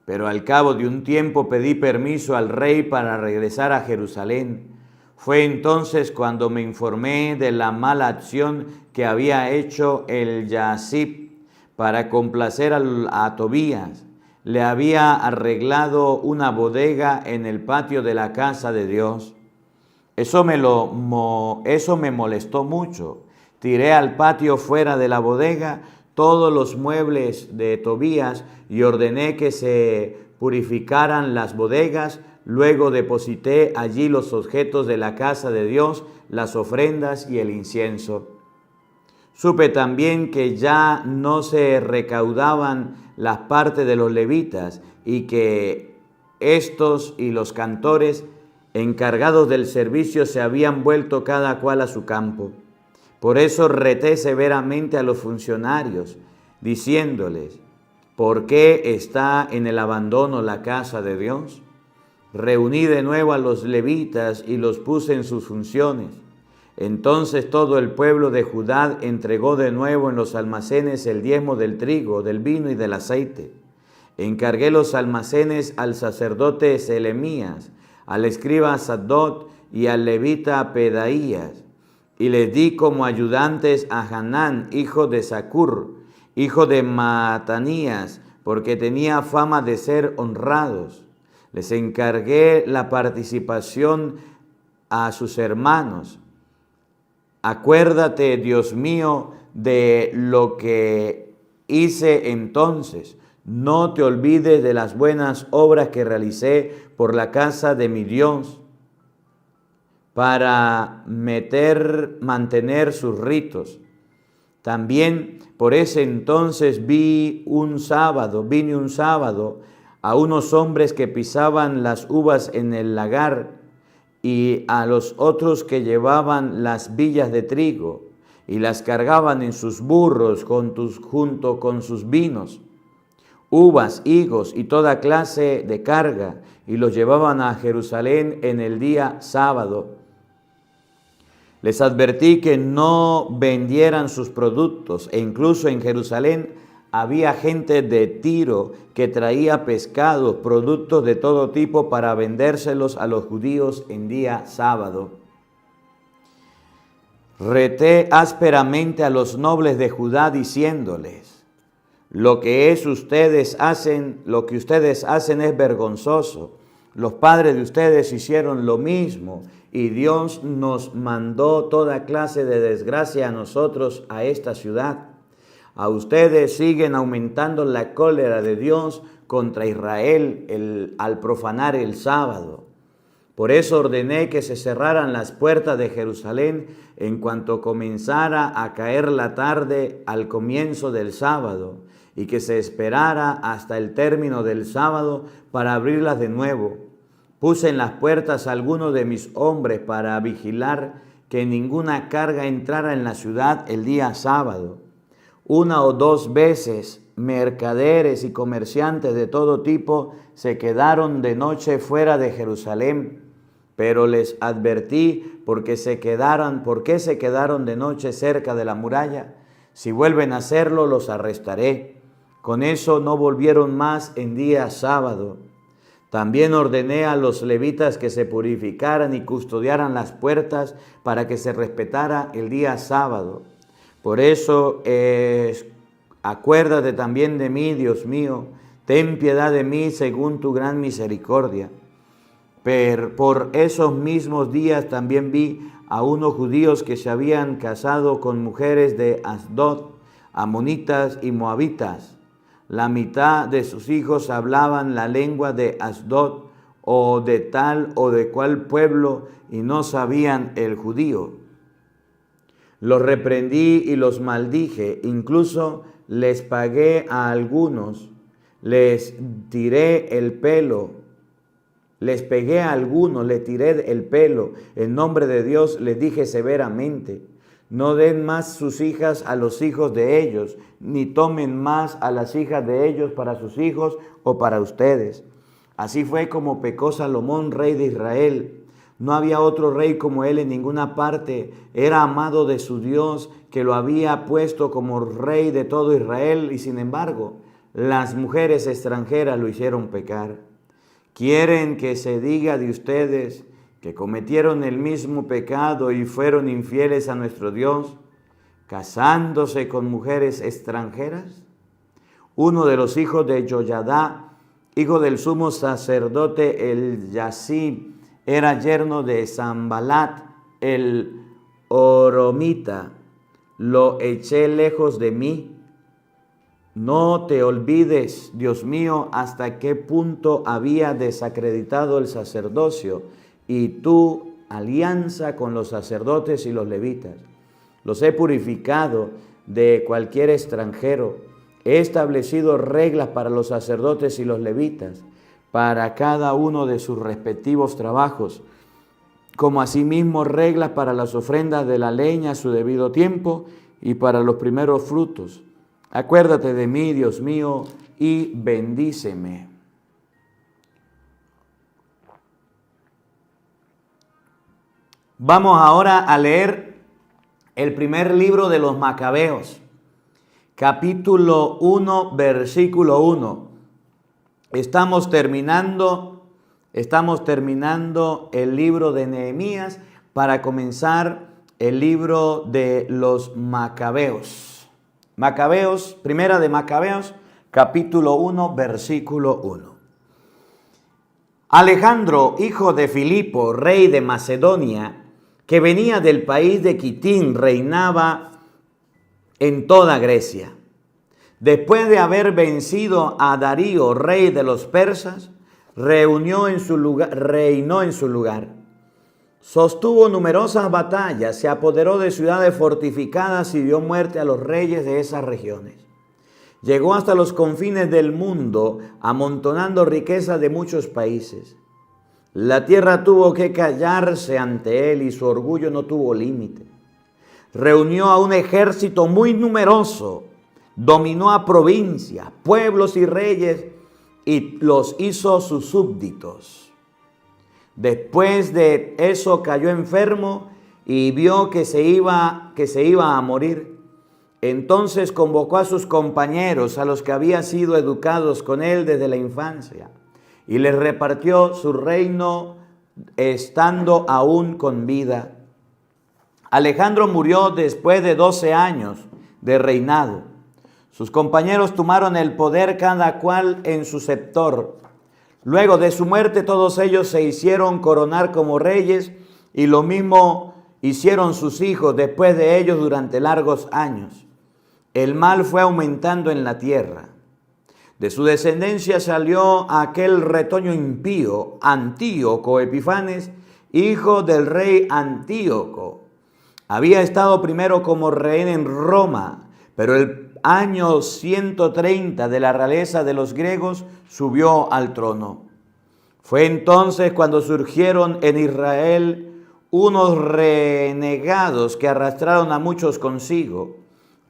Pero al cabo de un tiempo pedí permiso al rey para regresar a Jerusalén. Fue entonces cuando me informé de la mala acción que había hecho Eliyasib para complacer a Tobías. Le había arreglado una bodega en el patio de la casa de Dios. Eso me molestó mucho. Tiré al patio fuera de la bodega todos los muebles de Tobías y ordené que se purificaran las bodegas, luego deposité allí los objetos de la casa de Dios, las ofrendas y el incienso. Supe también que ya no se recaudaban las partes de los levitas y que estos y los cantores encargados del servicio se habían vuelto cada cual a su campo. Por eso reté severamente a los funcionarios, diciéndoles: ¿por qué está en el abandono la casa de Dios? Reuní de nuevo a los levitas y los puse en sus funciones. Entonces todo el pueblo de Judá entregó de nuevo en los almacenes el diezmo del trigo, del vino y del aceite. Encargué los almacenes al sacerdote Selemías, al escriba Sadot y al levita Pedaías, y les di como ayudantes a Hanán, hijo de Zacur, hijo de Matanías, porque tenía fama de ser honrados. Les encargué la participación a sus hermanos. Acuérdate, Dios mío, de lo que hice entonces. No te olvides de las buenas obras que realicé por la casa de mi Dios, para mantener sus ritos. También por ese entonces vine un sábado a unos hombres que pisaban las uvas en el lagar y a los otros que llevaban las villas de trigo y las cargaban en sus burros junto con sus vinos, uvas, higos y toda clase de carga, y los llevaban a Jerusalén en el día sábado. Les advertí que no vendieran sus productos, e incluso en Jerusalén había gente de Tiro que traía pescados, productos de todo tipo para vendérselos a los judíos en día sábado. Reté ásperamente a los nobles de Judá diciéndoles: lo que ustedes hacen es vergonzoso. Los padres de ustedes hicieron lo mismo y Dios nos mandó toda clase de desgracia a nosotros, a esta ciudad. A ustedes siguen aumentando la cólera de Dios contra Israel al profanar el sábado. Por eso ordené que se cerraran las puertas de Jerusalén en cuanto comenzara a caer la tarde al comienzo del sábado, y que se esperara hasta el término del sábado para abrirlas de nuevo. Puse en las puertas a algunos de mis hombres para vigilar que ninguna carga entrara en la ciudad el día sábado. 1 o 2 veces mercaderes y comerciantes de todo tipo se quedaron de noche fuera de Jerusalén, pero les advertí por qué se quedaron de noche cerca de la muralla. Si vuelven a hacerlo, los arrestaré. Con eso no volvieron más en día sábado. También ordené a los levitas que se purificaran y custodiaran las puertas para que se respetara el día sábado. Por eso, acuérdate también de mí, Dios mío, ten piedad de mí según tu gran misericordia. Pero por esos mismos días también vi a unos judíos que se habían casado con mujeres de Asdod, amonitas y moabitas. La mitad de sus hijos hablaban la lengua de Asdod o de tal o de cual pueblo y no sabían el judío. Los reprendí y los maldije, incluso les pagué a algunos, les tiré el pelo, les pegué a algunos, les tiré el pelo. En nombre de Dios les dije severamente: no den más sus hijas a los hijos de ellos, ni tomen más a las hijas de ellos para sus hijos o para ustedes. Así fue como pecó Salomón, rey de Israel. No había otro rey como él en ninguna parte. Era amado de su Dios, que lo había puesto como rey de todo Israel, y sin embargo, las mujeres extranjeras lo hicieron pecar. ¿Quieren que se diga de ustedes que cometieron el mismo pecado y fueron infieles a nuestro Dios, casándose con mujeres extranjeras? Uno de los hijos de Joyadá, hijo del sumo sacerdote el Yasib, era yerno de Sambalat, el Oromita. Lo eché lejos de mí No te olvides, Dios mío, hasta qué punto había desacreditado el sacerdocio y tu alianza con los sacerdotes y los levitas. Los he purificado de cualquier extranjero. He establecido reglas para los sacerdotes y los levitas, para cada uno de sus respectivos trabajos, como asimismo reglas para las ofrendas de la leña a su debido tiempo y para los primeros frutos. Acuérdate de mí, Dios mío, y bendíceme. Vamos ahora a leer el primer libro de los Macabeos, capítulo 1, versículo 1. Estamos terminando el libro de Nehemías para comenzar el libro de los Macabeos. Primera de Macabeos, capítulo 1, versículo 1. Alejandro, hijo de Filipo, rey de Macedonia, que venía del país de Quitín, reinaba en toda Grecia. Después de haber vencido a Darío, rey de los persas, reinó en su lugar. Sostuvo numerosas batallas, se apoderó de ciudades fortificadas y dio muerte a los reyes de esas regiones. Llegó hasta los confines del mundo, amontonando riquezas de muchos países. La tierra tuvo que callarse ante él y su orgullo no tuvo límite. Reunió a un ejército muy numeroso, dominó a provincias, pueblos y reyes y los hizo sus súbditos. Después de eso cayó enfermo y vio que se iba a morir. Entonces convocó a sus compañeros, a los que había sido educados con él desde la infancia, y les repartió su reino estando aún con vida. Alejandro murió después de 12 años de reinado. Sus compañeros tomaron el poder cada cual en su sector. Luego de su muerte todos ellos se hicieron coronar como reyes y lo mismo hicieron sus hijos después de ellos durante largos años. El mal fue aumentando en la tierra. De su descendencia salió aquel retoño impío, Antíoco Epifanes, hijo del rey Antíoco. Había estado primero como rey en Roma, pero el año 130 de la realeza de los griegos subió al trono. Fue entonces cuando surgieron en Israel unos renegados que arrastraron a muchos consigo.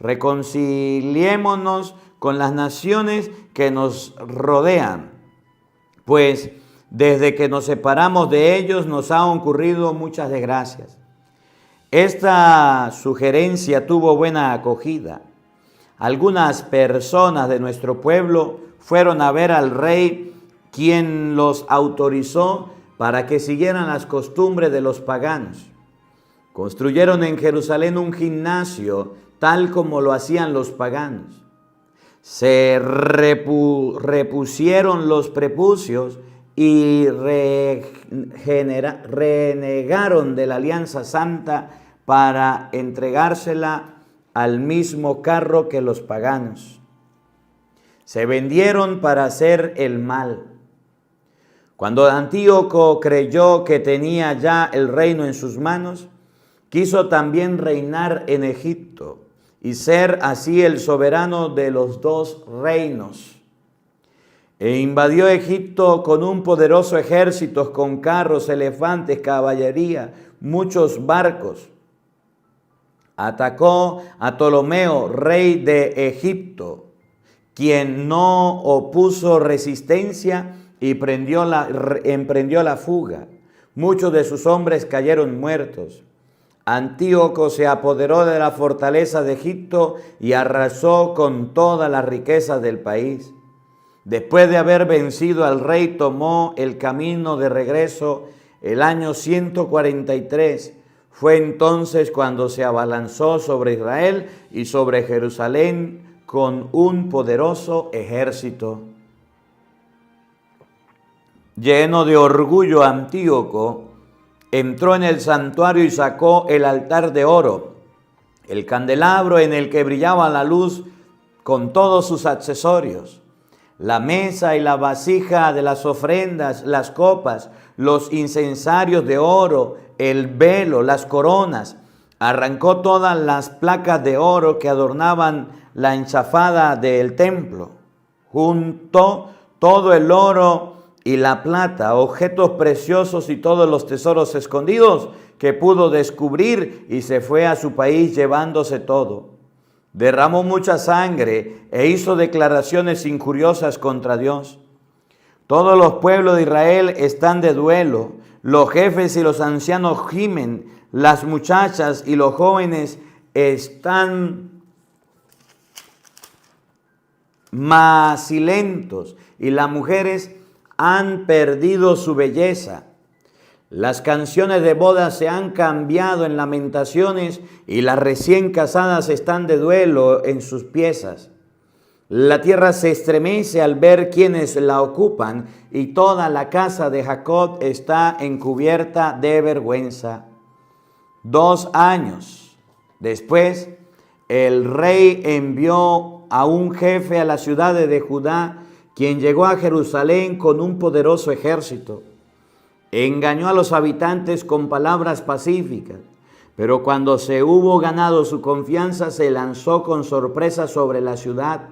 Reconciliémonos con las naciones que nos rodean, pues desde que nos separamos de ellos nos han ocurrido muchas desgracias. Esta sugerencia tuvo buena acogida. Algunas personas de nuestro pueblo fueron a ver al rey, quien los autorizó para que siguieran las costumbres de los paganos. Construyeron en Jerusalén un gimnasio, tal como lo hacían los paganos. Se repusieron los prepucios y renegaron de la alianza santa para entregársela al mismo carro que los paganos. Se vendieron para hacer el mal. Cuando Antíoco creyó que tenía ya el reino en sus manos, quiso también reinar en Egipto y ser así el soberano de los dos reinos. E invadió Egipto con un poderoso ejército, con carros, elefantes, caballería, muchos barcos. Atacó a Ptolomeo, rey de Egipto, quien no opuso resistencia y emprendió la fuga. Muchos de sus hombres cayeron muertos. Antíoco se apoderó de la fortaleza de Egipto y arrasó con todas las riquezas del país. Después de haber vencido al rey, tomó el camino de regreso el año 143. Fue entonces cuando se abalanzó sobre Israel y sobre Jerusalén con un poderoso ejército. Lleno de orgullo, Antíoco entró en el santuario y sacó el altar de oro, el candelabro en el que brillaba la luz con todos sus accesorios, la mesa y la vasija de las ofrendas, las copas, los incensarios de oro, el velo, las coronas. Arrancó todas las placas de oro que adornaban la enchafada del templo. Juntó todo el oro y la plata, objetos preciosos y todos los tesoros escondidos que pudo descubrir, y se fue a su país llevándose todo. Derramó mucha sangre e hizo declaraciones injuriosas contra Dios. Todos los pueblos de Israel están de duelo. Los jefes y los ancianos gimen. Las muchachas y los jóvenes están macilentos y las mujeres han perdido su belleza. Las canciones de boda se han cambiado en lamentaciones y las recién casadas están de duelo en sus piezas. La tierra se estremece al ver quienes la ocupan y toda la casa de Jacob está encubierta de vergüenza. 2 años después, el rey envió a un jefe a las ciudades de Judá, quien llegó a Jerusalén con un poderoso ejército. Engañó a los habitantes con palabras pacíficas, pero cuando se hubo ganado su confianza, se lanzó con sorpresa sobre la ciudad,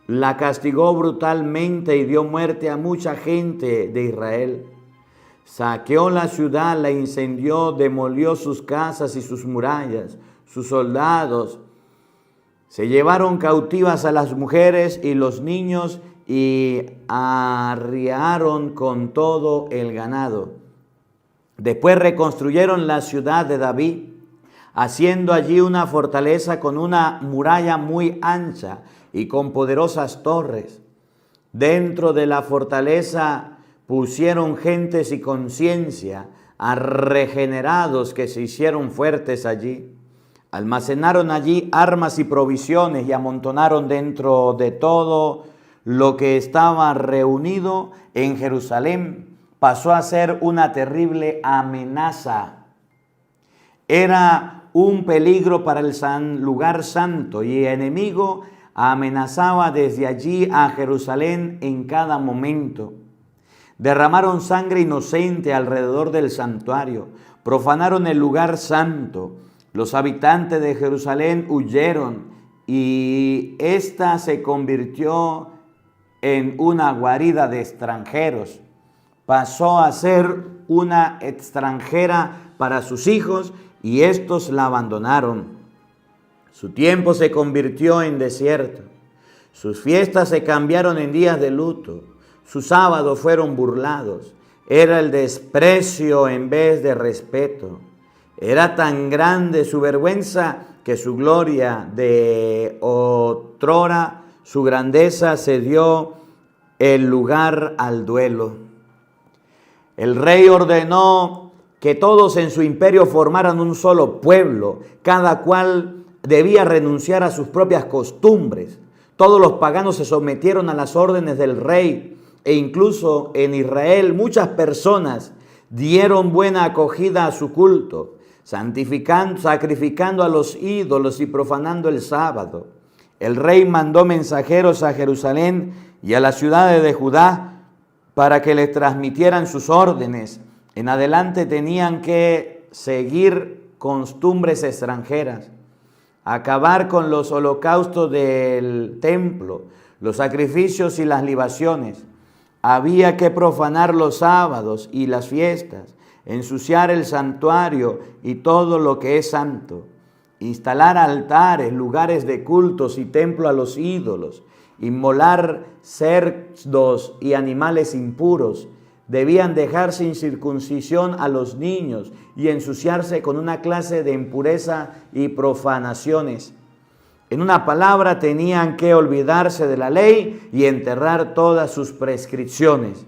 la castigó brutalmente y dio muerte a mucha gente de Israel. Saqueó la ciudad, la incendió, demolió sus casas y sus murallas. Sus soldados se llevaron cautivas a las mujeres y los niños y arriaron con todo el ganado. Después reconstruyeron la ciudad de David, haciendo allí una fortaleza con una muralla muy ancha y con poderosas torres. Dentro de la fortaleza pusieron gentes y conciencia a regenerados que se hicieron fuertes allí. Almacenaron allí armas y provisiones y amontonaron dentro de todo lo que estaba reunido en Jerusalén. Pasó a ser una terrible amenaza. Era un peligro para el lugar santo y el enemigo amenazaba desde allí a Jerusalén en cada momento. Derramaron sangre inocente alrededor del santuario, profanaron el lugar santo. Los habitantes de Jerusalén huyeron y ésta se convirtió en una guarida de extranjeros. Pasó a ser una extranjera para sus hijos y estos la abandonaron. Su tiempo se convirtió en desierto. Sus fiestas se cambiaron en días de luto. Sus sábados fueron burlados. Era el desprecio en vez de respeto. Era tan grande su vergüenza que su gloria de otrora, su grandeza cedió el lugar al duelo. El rey ordenó que todos en su imperio formaran un solo pueblo, cada cual debía renunciar a sus propias costumbres. Todos los paganos se sometieron a las órdenes del rey e incluso en Israel muchas personas dieron buena acogida a su culto, sacrificando a los ídolos y profanando el sábado. El rey mandó mensajeros a Jerusalén y a las ciudades de Judá para que les transmitieran sus órdenes. En adelante tenían que seguir costumbres extranjeras, acabar con los holocaustos del templo, los sacrificios y las libaciones. Había que profanar los sábados y las fiestas, ensuciar el santuario y todo lo que es santo, instalar altares, lugares de cultos y templo a los ídolos, inmolar cerdos y animales impuros. Debían dejar sin circuncisión a los niños y ensuciarse con una clase de impureza y profanaciones. En una palabra, tenían que olvidarse de la ley y enterrar todas sus prescripciones.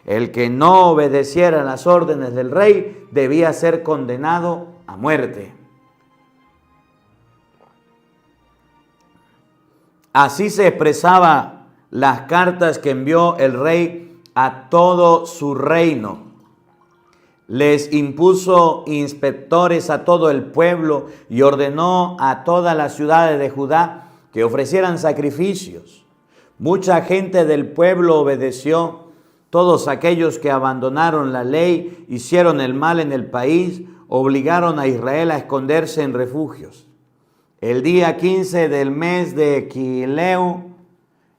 El que no obedeciera las órdenes del rey debía ser condenado a muerte. Así se expresaba las cartas que envió el rey a todo su reino. Les impuso inspectores a todo el pueblo y ordenó a todas las ciudades de Judá que ofrecieran sacrificios. Mucha gente del pueblo obedeció. Todos aquellos que abandonaron la ley, hicieron el mal en el país, obligaron a Israel a esconderse en refugios. El día 15 del mes de Quileu,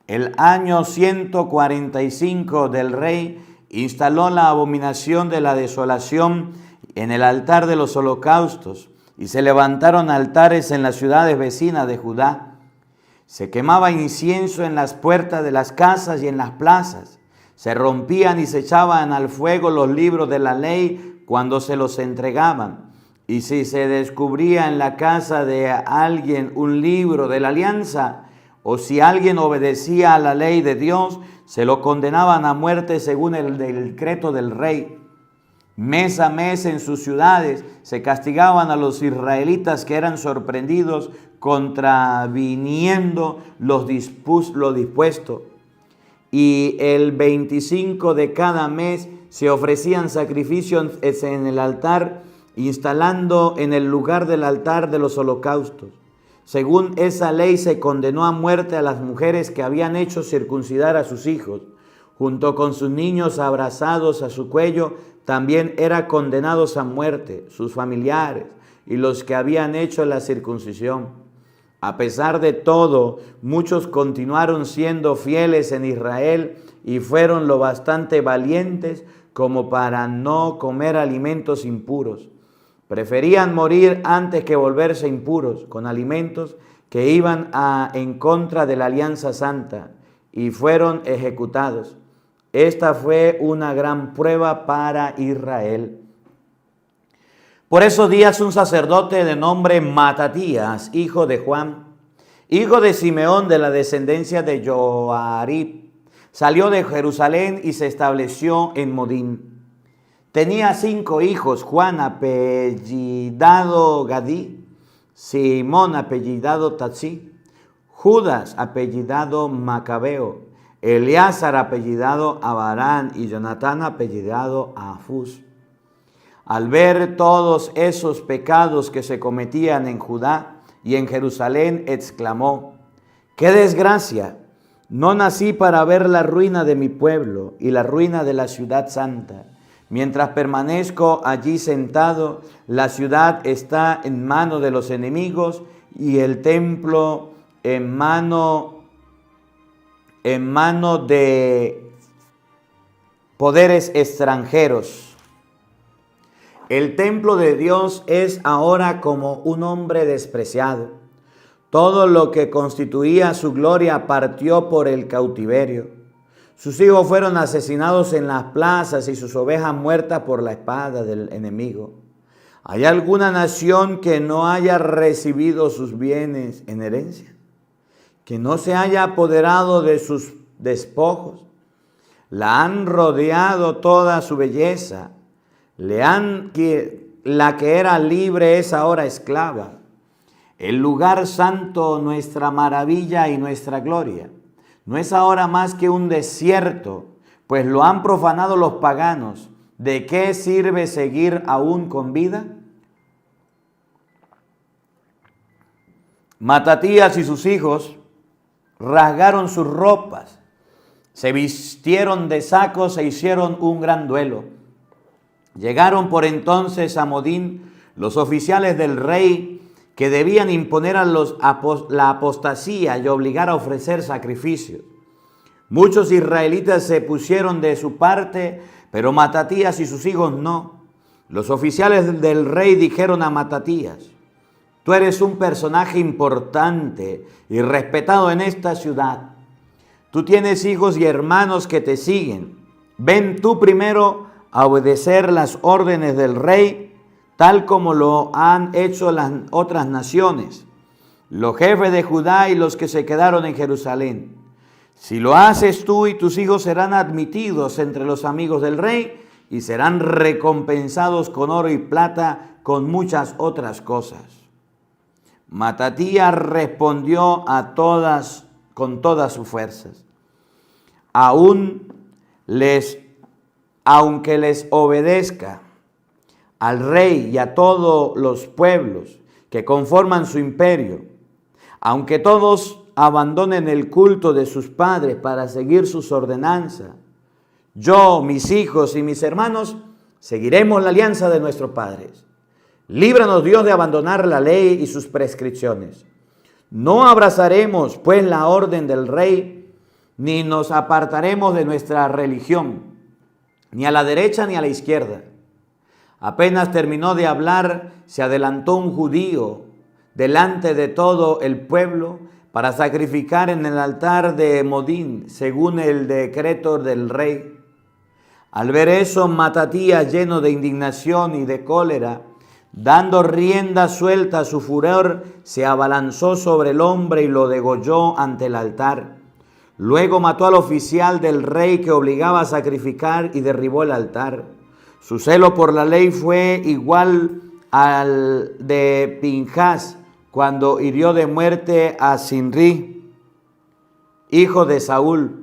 el año 145 del rey, instaló la abominación de la desolación en el altar de los holocaustos, y se levantaron altares en las ciudades vecinas de Judá. Se quemaba incienso en las puertas de las casas y en las plazas. Se rompían y se echaban al fuego los libros de la ley cuando se los entregaban. Y si se descubría en la casa de alguien un libro de la alianza, o si alguien obedecía a la ley de Dios, se lo condenaban a muerte según el decreto del rey. Mes a mes en sus ciudades se castigaban a los israelitas que eran sorprendidos contraviniendo lo dispuesto. Y el 25 de cada mes se ofrecían sacrificios en el altar, instalando en el lugar del altar de los holocaustos. Según esa ley se condenó a muerte a las mujeres que habían hecho circuncidar a sus hijos. Junto con sus niños abrazados a su cuello, también eran condenados a muerte sus familiares y los que habían hecho la circuncisión. A pesar de todo, muchos continuaron siendo fieles en Israel y fueron lo bastante valientes como para no comer alimentos impuros. Preferían morir antes que volverse impuros con alimentos que iban en contra de la alianza santa, y fueron ejecutados. Esta fue una gran prueba para Israel. Por esos días un sacerdote de nombre Matatías, hijo de Juan, hijo de Simeón, de la descendencia de Joarib, salió de Jerusalén y se estableció en Modín. Tenía 5 hijos: Juan, apellidado Gadí; Simón, apellidado Tatsí; Judas, apellidado Macabeo; Eleazar, apellidado Abarán; y Jonatán, apellidado Afús. Al ver todos esos pecados que se cometían en Judá y en Jerusalén, exclamó: ¡qué desgracia! No nací para ver la ruina de mi pueblo y la ruina de la ciudad santa. Mientras permanezco allí sentado, la ciudad está en mano de los enemigos y el templo en mano de poderes extranjeros. El templo de Dios es ahora como un hombre despreciado. Todo lo que constituía su gloria partió por el cautiverio. Sus hijos fueron asesinados en las plazas y sus ovejas muertas por la espada del enemigo. ¿Hay alguna nación que no haya recibido sus bienes en herencia? ¿Que no se haya apoderado de sus despojos? La han rodeado toda su belleza. La que era libre es ahora esclava. El lugar santo, nuestra maravilla y nuestra gloria, no es ahora más que un desierto, pues lo han profanado los paganos. ¿De qué sirve seguir aún con vida? Matatías y sus hijos rasgaron sus ropas, se vistieron de sacos e hicieron un gran duelo. Llegaron por entonces a Modín los oficiales del rey, que debían imponer a la apostasía y obligar a ofrecer sacrificios. Muchos israelitas se pusieron de su parte, pero Matatías y sus hijos no. Los oficiales del rey dijeron a Matatías: tú eres un personaje importante y respetado en esta ciudad. Tú tienes hijos y hermanos que te siguen. Ven tú primero a obedecer las órdenes del rey, tal como lo han hecho las otras naciones, los jefes de Judá y los que se quedaron en Jerusalén. Si lo haces tú y tus hijos serán admitidos entre los amigos del rey y serán recompensados con oro y plata, con muchas otras cosas. Matatías respondió con todas sus fuerzas: aunque les obedezca al rey y a todos los pueblos que conforman su imperio, aunque todos abandonen el culto de sus padres para seguir sus ordenanzas. Yo, mis hijos y mis hermanos, seguiremos la alianza de nuestros padres. Líbranos, Dios, de abandonar la ley y sus prescripciones. No abrazaremos, pues, la orden del rey, ni nos apartaremos de nuestra religión, ni a la derecha ni a la izquierda. Apenas terminó de hablar, se adelantó un judío delante de todo el pueblo para sacrificar en el altar de Modín, según el decreto del rey. Al ver eso, Matatías, lleno de indignación y de cólera, dando rienda suelta a su furor, se abalanzó sobre el hombre y lo degolló ante el altar. Luego mató al oficial del rey que obligaba a sacrificar y derribó el altar. Su celo por la ley fue igual al de Pinjas cuando hirió de muerte a Sinrí, hijo de Saúl.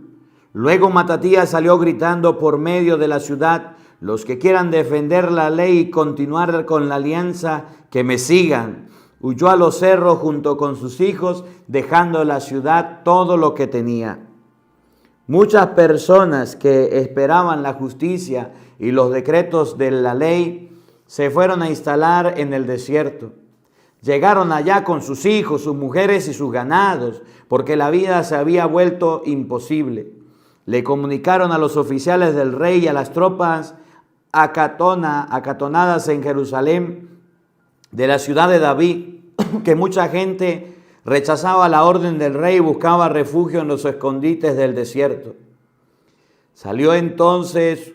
Luego Matatías salió gritando por medio de la ciudad: los que quieran defender la ley y continuar con la alianza, que me sigan. Huyó a los cerros junto con sus hijos, dejando en la ciudad todo lo que tenía. Muchas personas que esperaban la justicia y los decretos de la ley se fueron a instalar en el desierto. Llegaron allá con sus hijos, sus mujeres y sus ganados, porque la vida se había vuelto imposible. Le comunicaron a los oficiales del rey y a las tropas acatonadas en Jerusalén de la ciudad de David, que mucha gente rechazaba la orden del rey y buscaba refugio en los escondites del desierto. Salió entonces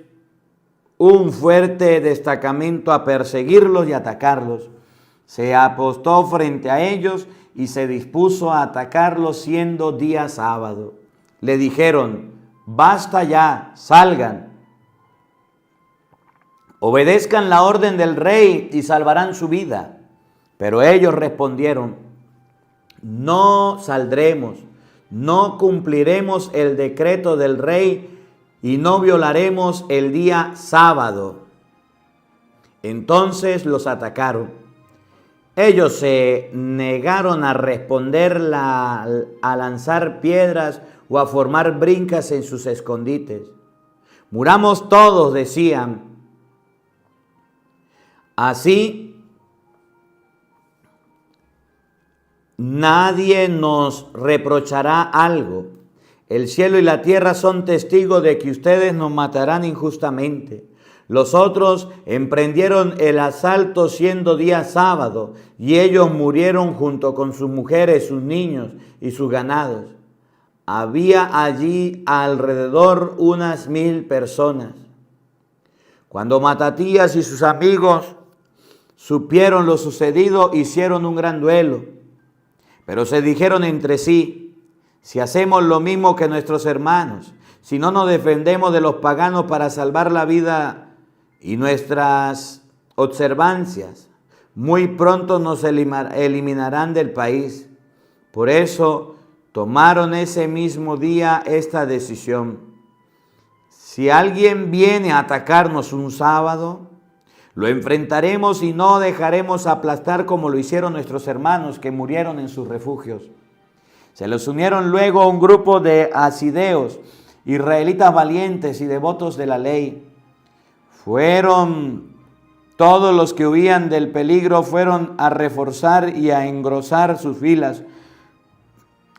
un fuerte destacamento a perseguirlos y atacarlos. Se apostó frente a ellos y se dispuso a atacarlos siendo día sábado. Le dijeron: basta ya, salgan. Obedezcan la orden del rey y salvarán su vida. Pero ellos respondieron: no saldremos, no cumpliremos el decreto del rey y no violaremos el día sábado. Entonces los atacaron. Ellos se negaron a responder, a lanzar piedras o a formar brincas en sus escondites. Muramos todos, decían. Así nadie nos reprochará algo. El cielo y la tierra son testigos de que ustedes nos matarán injustamente. Los otros emprendieron el asalto siendo día sábado, y ellos murieron junto con sus mujeres, sus niños y sus ganados. Había allí alrededor unas 1000 personas. Cuando Matatías y sus amigos supieron lo sucedido, hicieron un gran duelo. Pero se dijeron entre sí: si hacemos lo mismo que nuestros hermanos, si no nos defendemos de los paganos para salvar la vida y nuestras observancias, muy pronto nos eliminarán del país. Por eso tomaron ese mismo día esta decisión: si alguien viene a atacarnos un sábado, lo enfrentaremos y no dejaremos aplastar como lo hicieron nuestros hermanos que murieron en sus refugios. Se les unieron luego a un grupo de asideos, israelitas valientes y devotos de la ley. Todos los que huían del peligro fueron a reforzar y a engrosar sus filas.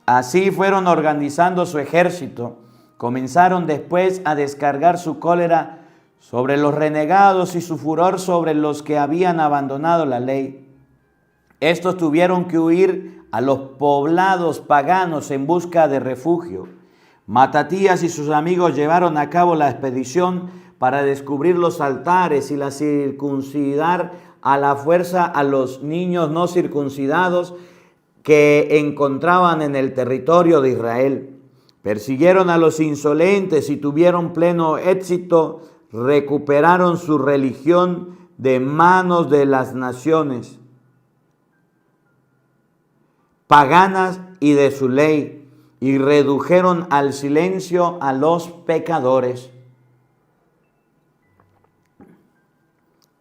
Así fueron organizando su ejército. Comenzaron después a descargar su cólera sobre los renegados y su furor sobre los que habían abandonado la ley. Estos tuvieron que huir a los poblados paganos en busca de refugio. Matatías y sus amigos llevaron a cabo la expedición para descubrir los altares y la circuncidar a la fuerza a los niños no circuncidados que encontraban en el territorio de Israel. Persiguieron a los insolentes y tuvieron pleno éxito. Recuperaron su religión de manos de las naciones paganas y de su ley, y redujeron al silencio a los pecadores.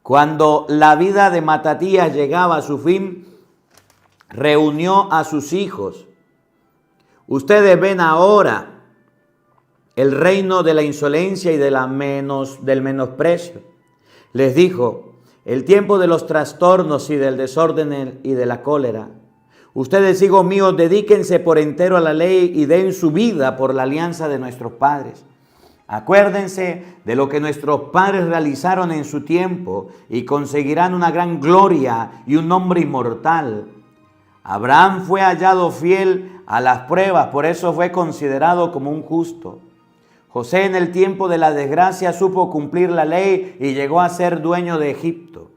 Cuando la vida de Matatías llegaba a su fin, reunió a sus hijos, Ustedes ven ahora el reino de la insolencia y de del menosprecio. Les dijo, el tiempo de los trastornos y del desorden y de la cólera. Ustedes, hijos míos, dedíquense por entero a la ley y den su vida por la alianza de nuestros padres. Acuérdense de lo que nuestros padres realizaron en su tiempo y conseguirán una gran gloria y un nombre inmortal. Abraham fue hallado fiel a las pruebas, por eso fue considerado como un justo. José en el tiempo de la desgracia supo cumplir la ley y llegó a ser dueño de Egipto.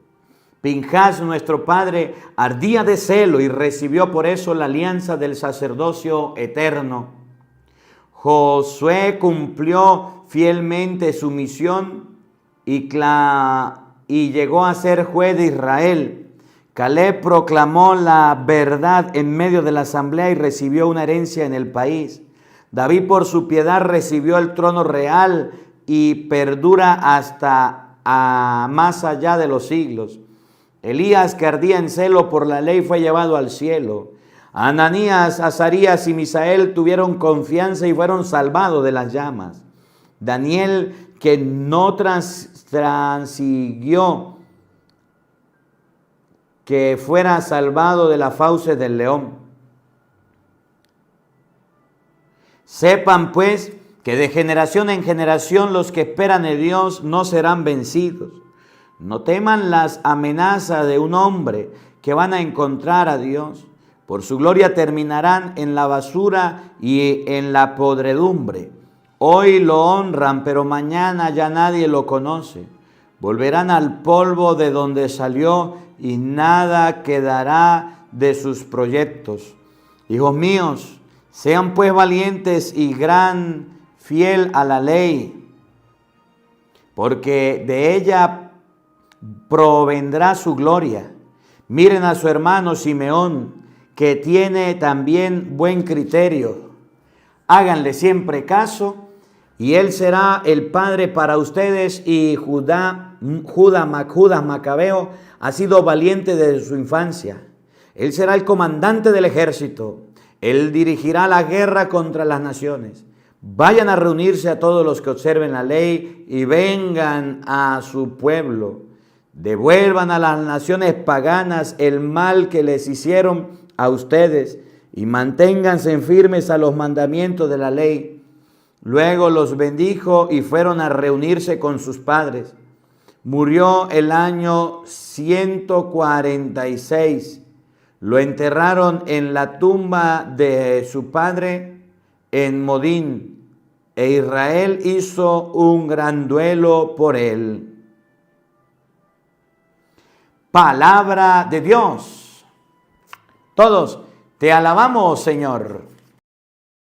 Pinhas, nuestro padre, ardía de celo y recibió por eso la alianza del sacerdocio eterno. Josué cumplió fielmente su misión y llegó a ser juez de Israel. Caleb proclamó la verdad en medio de la asamblea y recibió una herencia en el país. David por su piedad recibió el trono real y perdura hasta más allá de los siglos. Elías, que ardía en celo por la ley, fue llevado al cielo. Ananías, Azarías y Misael tuvieron confianza y fueron salvados de las llamas. Daniel, que no transiguió que fuera salvado de las fauces del león. Sepan pues que de generación en generación los que esperan en Dios no serán vencidos. No teman las amenazas de un hombre que van a encontrar a Dios. Por su gloria terminarán en la basura y en la podredumbre. Hoy lo honran, pero mañana ya nadie lo conoce. Volverán al polvo de donde salió y nada quedará de sus proyectos. Hijos míos, sean pues valientes y fiel a la ley, porque de ella provendrá su gloria. Miren a su hermano Simeón, que tiene también buen criterio. Háganle siempre caso, y él será el padre para ustedes. Y Judas Macabeo ha sido valiente desde su infancia. Él será el comandante del ejército. Él dirigirá la guerra contra las naciones. Vayan a reunirse a todos los que observen la ley y vengan a su pueblo. Devuelvan a las naciones paganas el mal que les hicieron a ustedes y manténganse firmes a los mandamientos de la ley. Luego los bendijo y fueron a reunirse con sus padres. Murió el año 146. Lo enterraron en la tumba de su padre en Modín, e Israel hizo un gran duelo por él. Palabra de Dios. Todos te alabamos, Señor.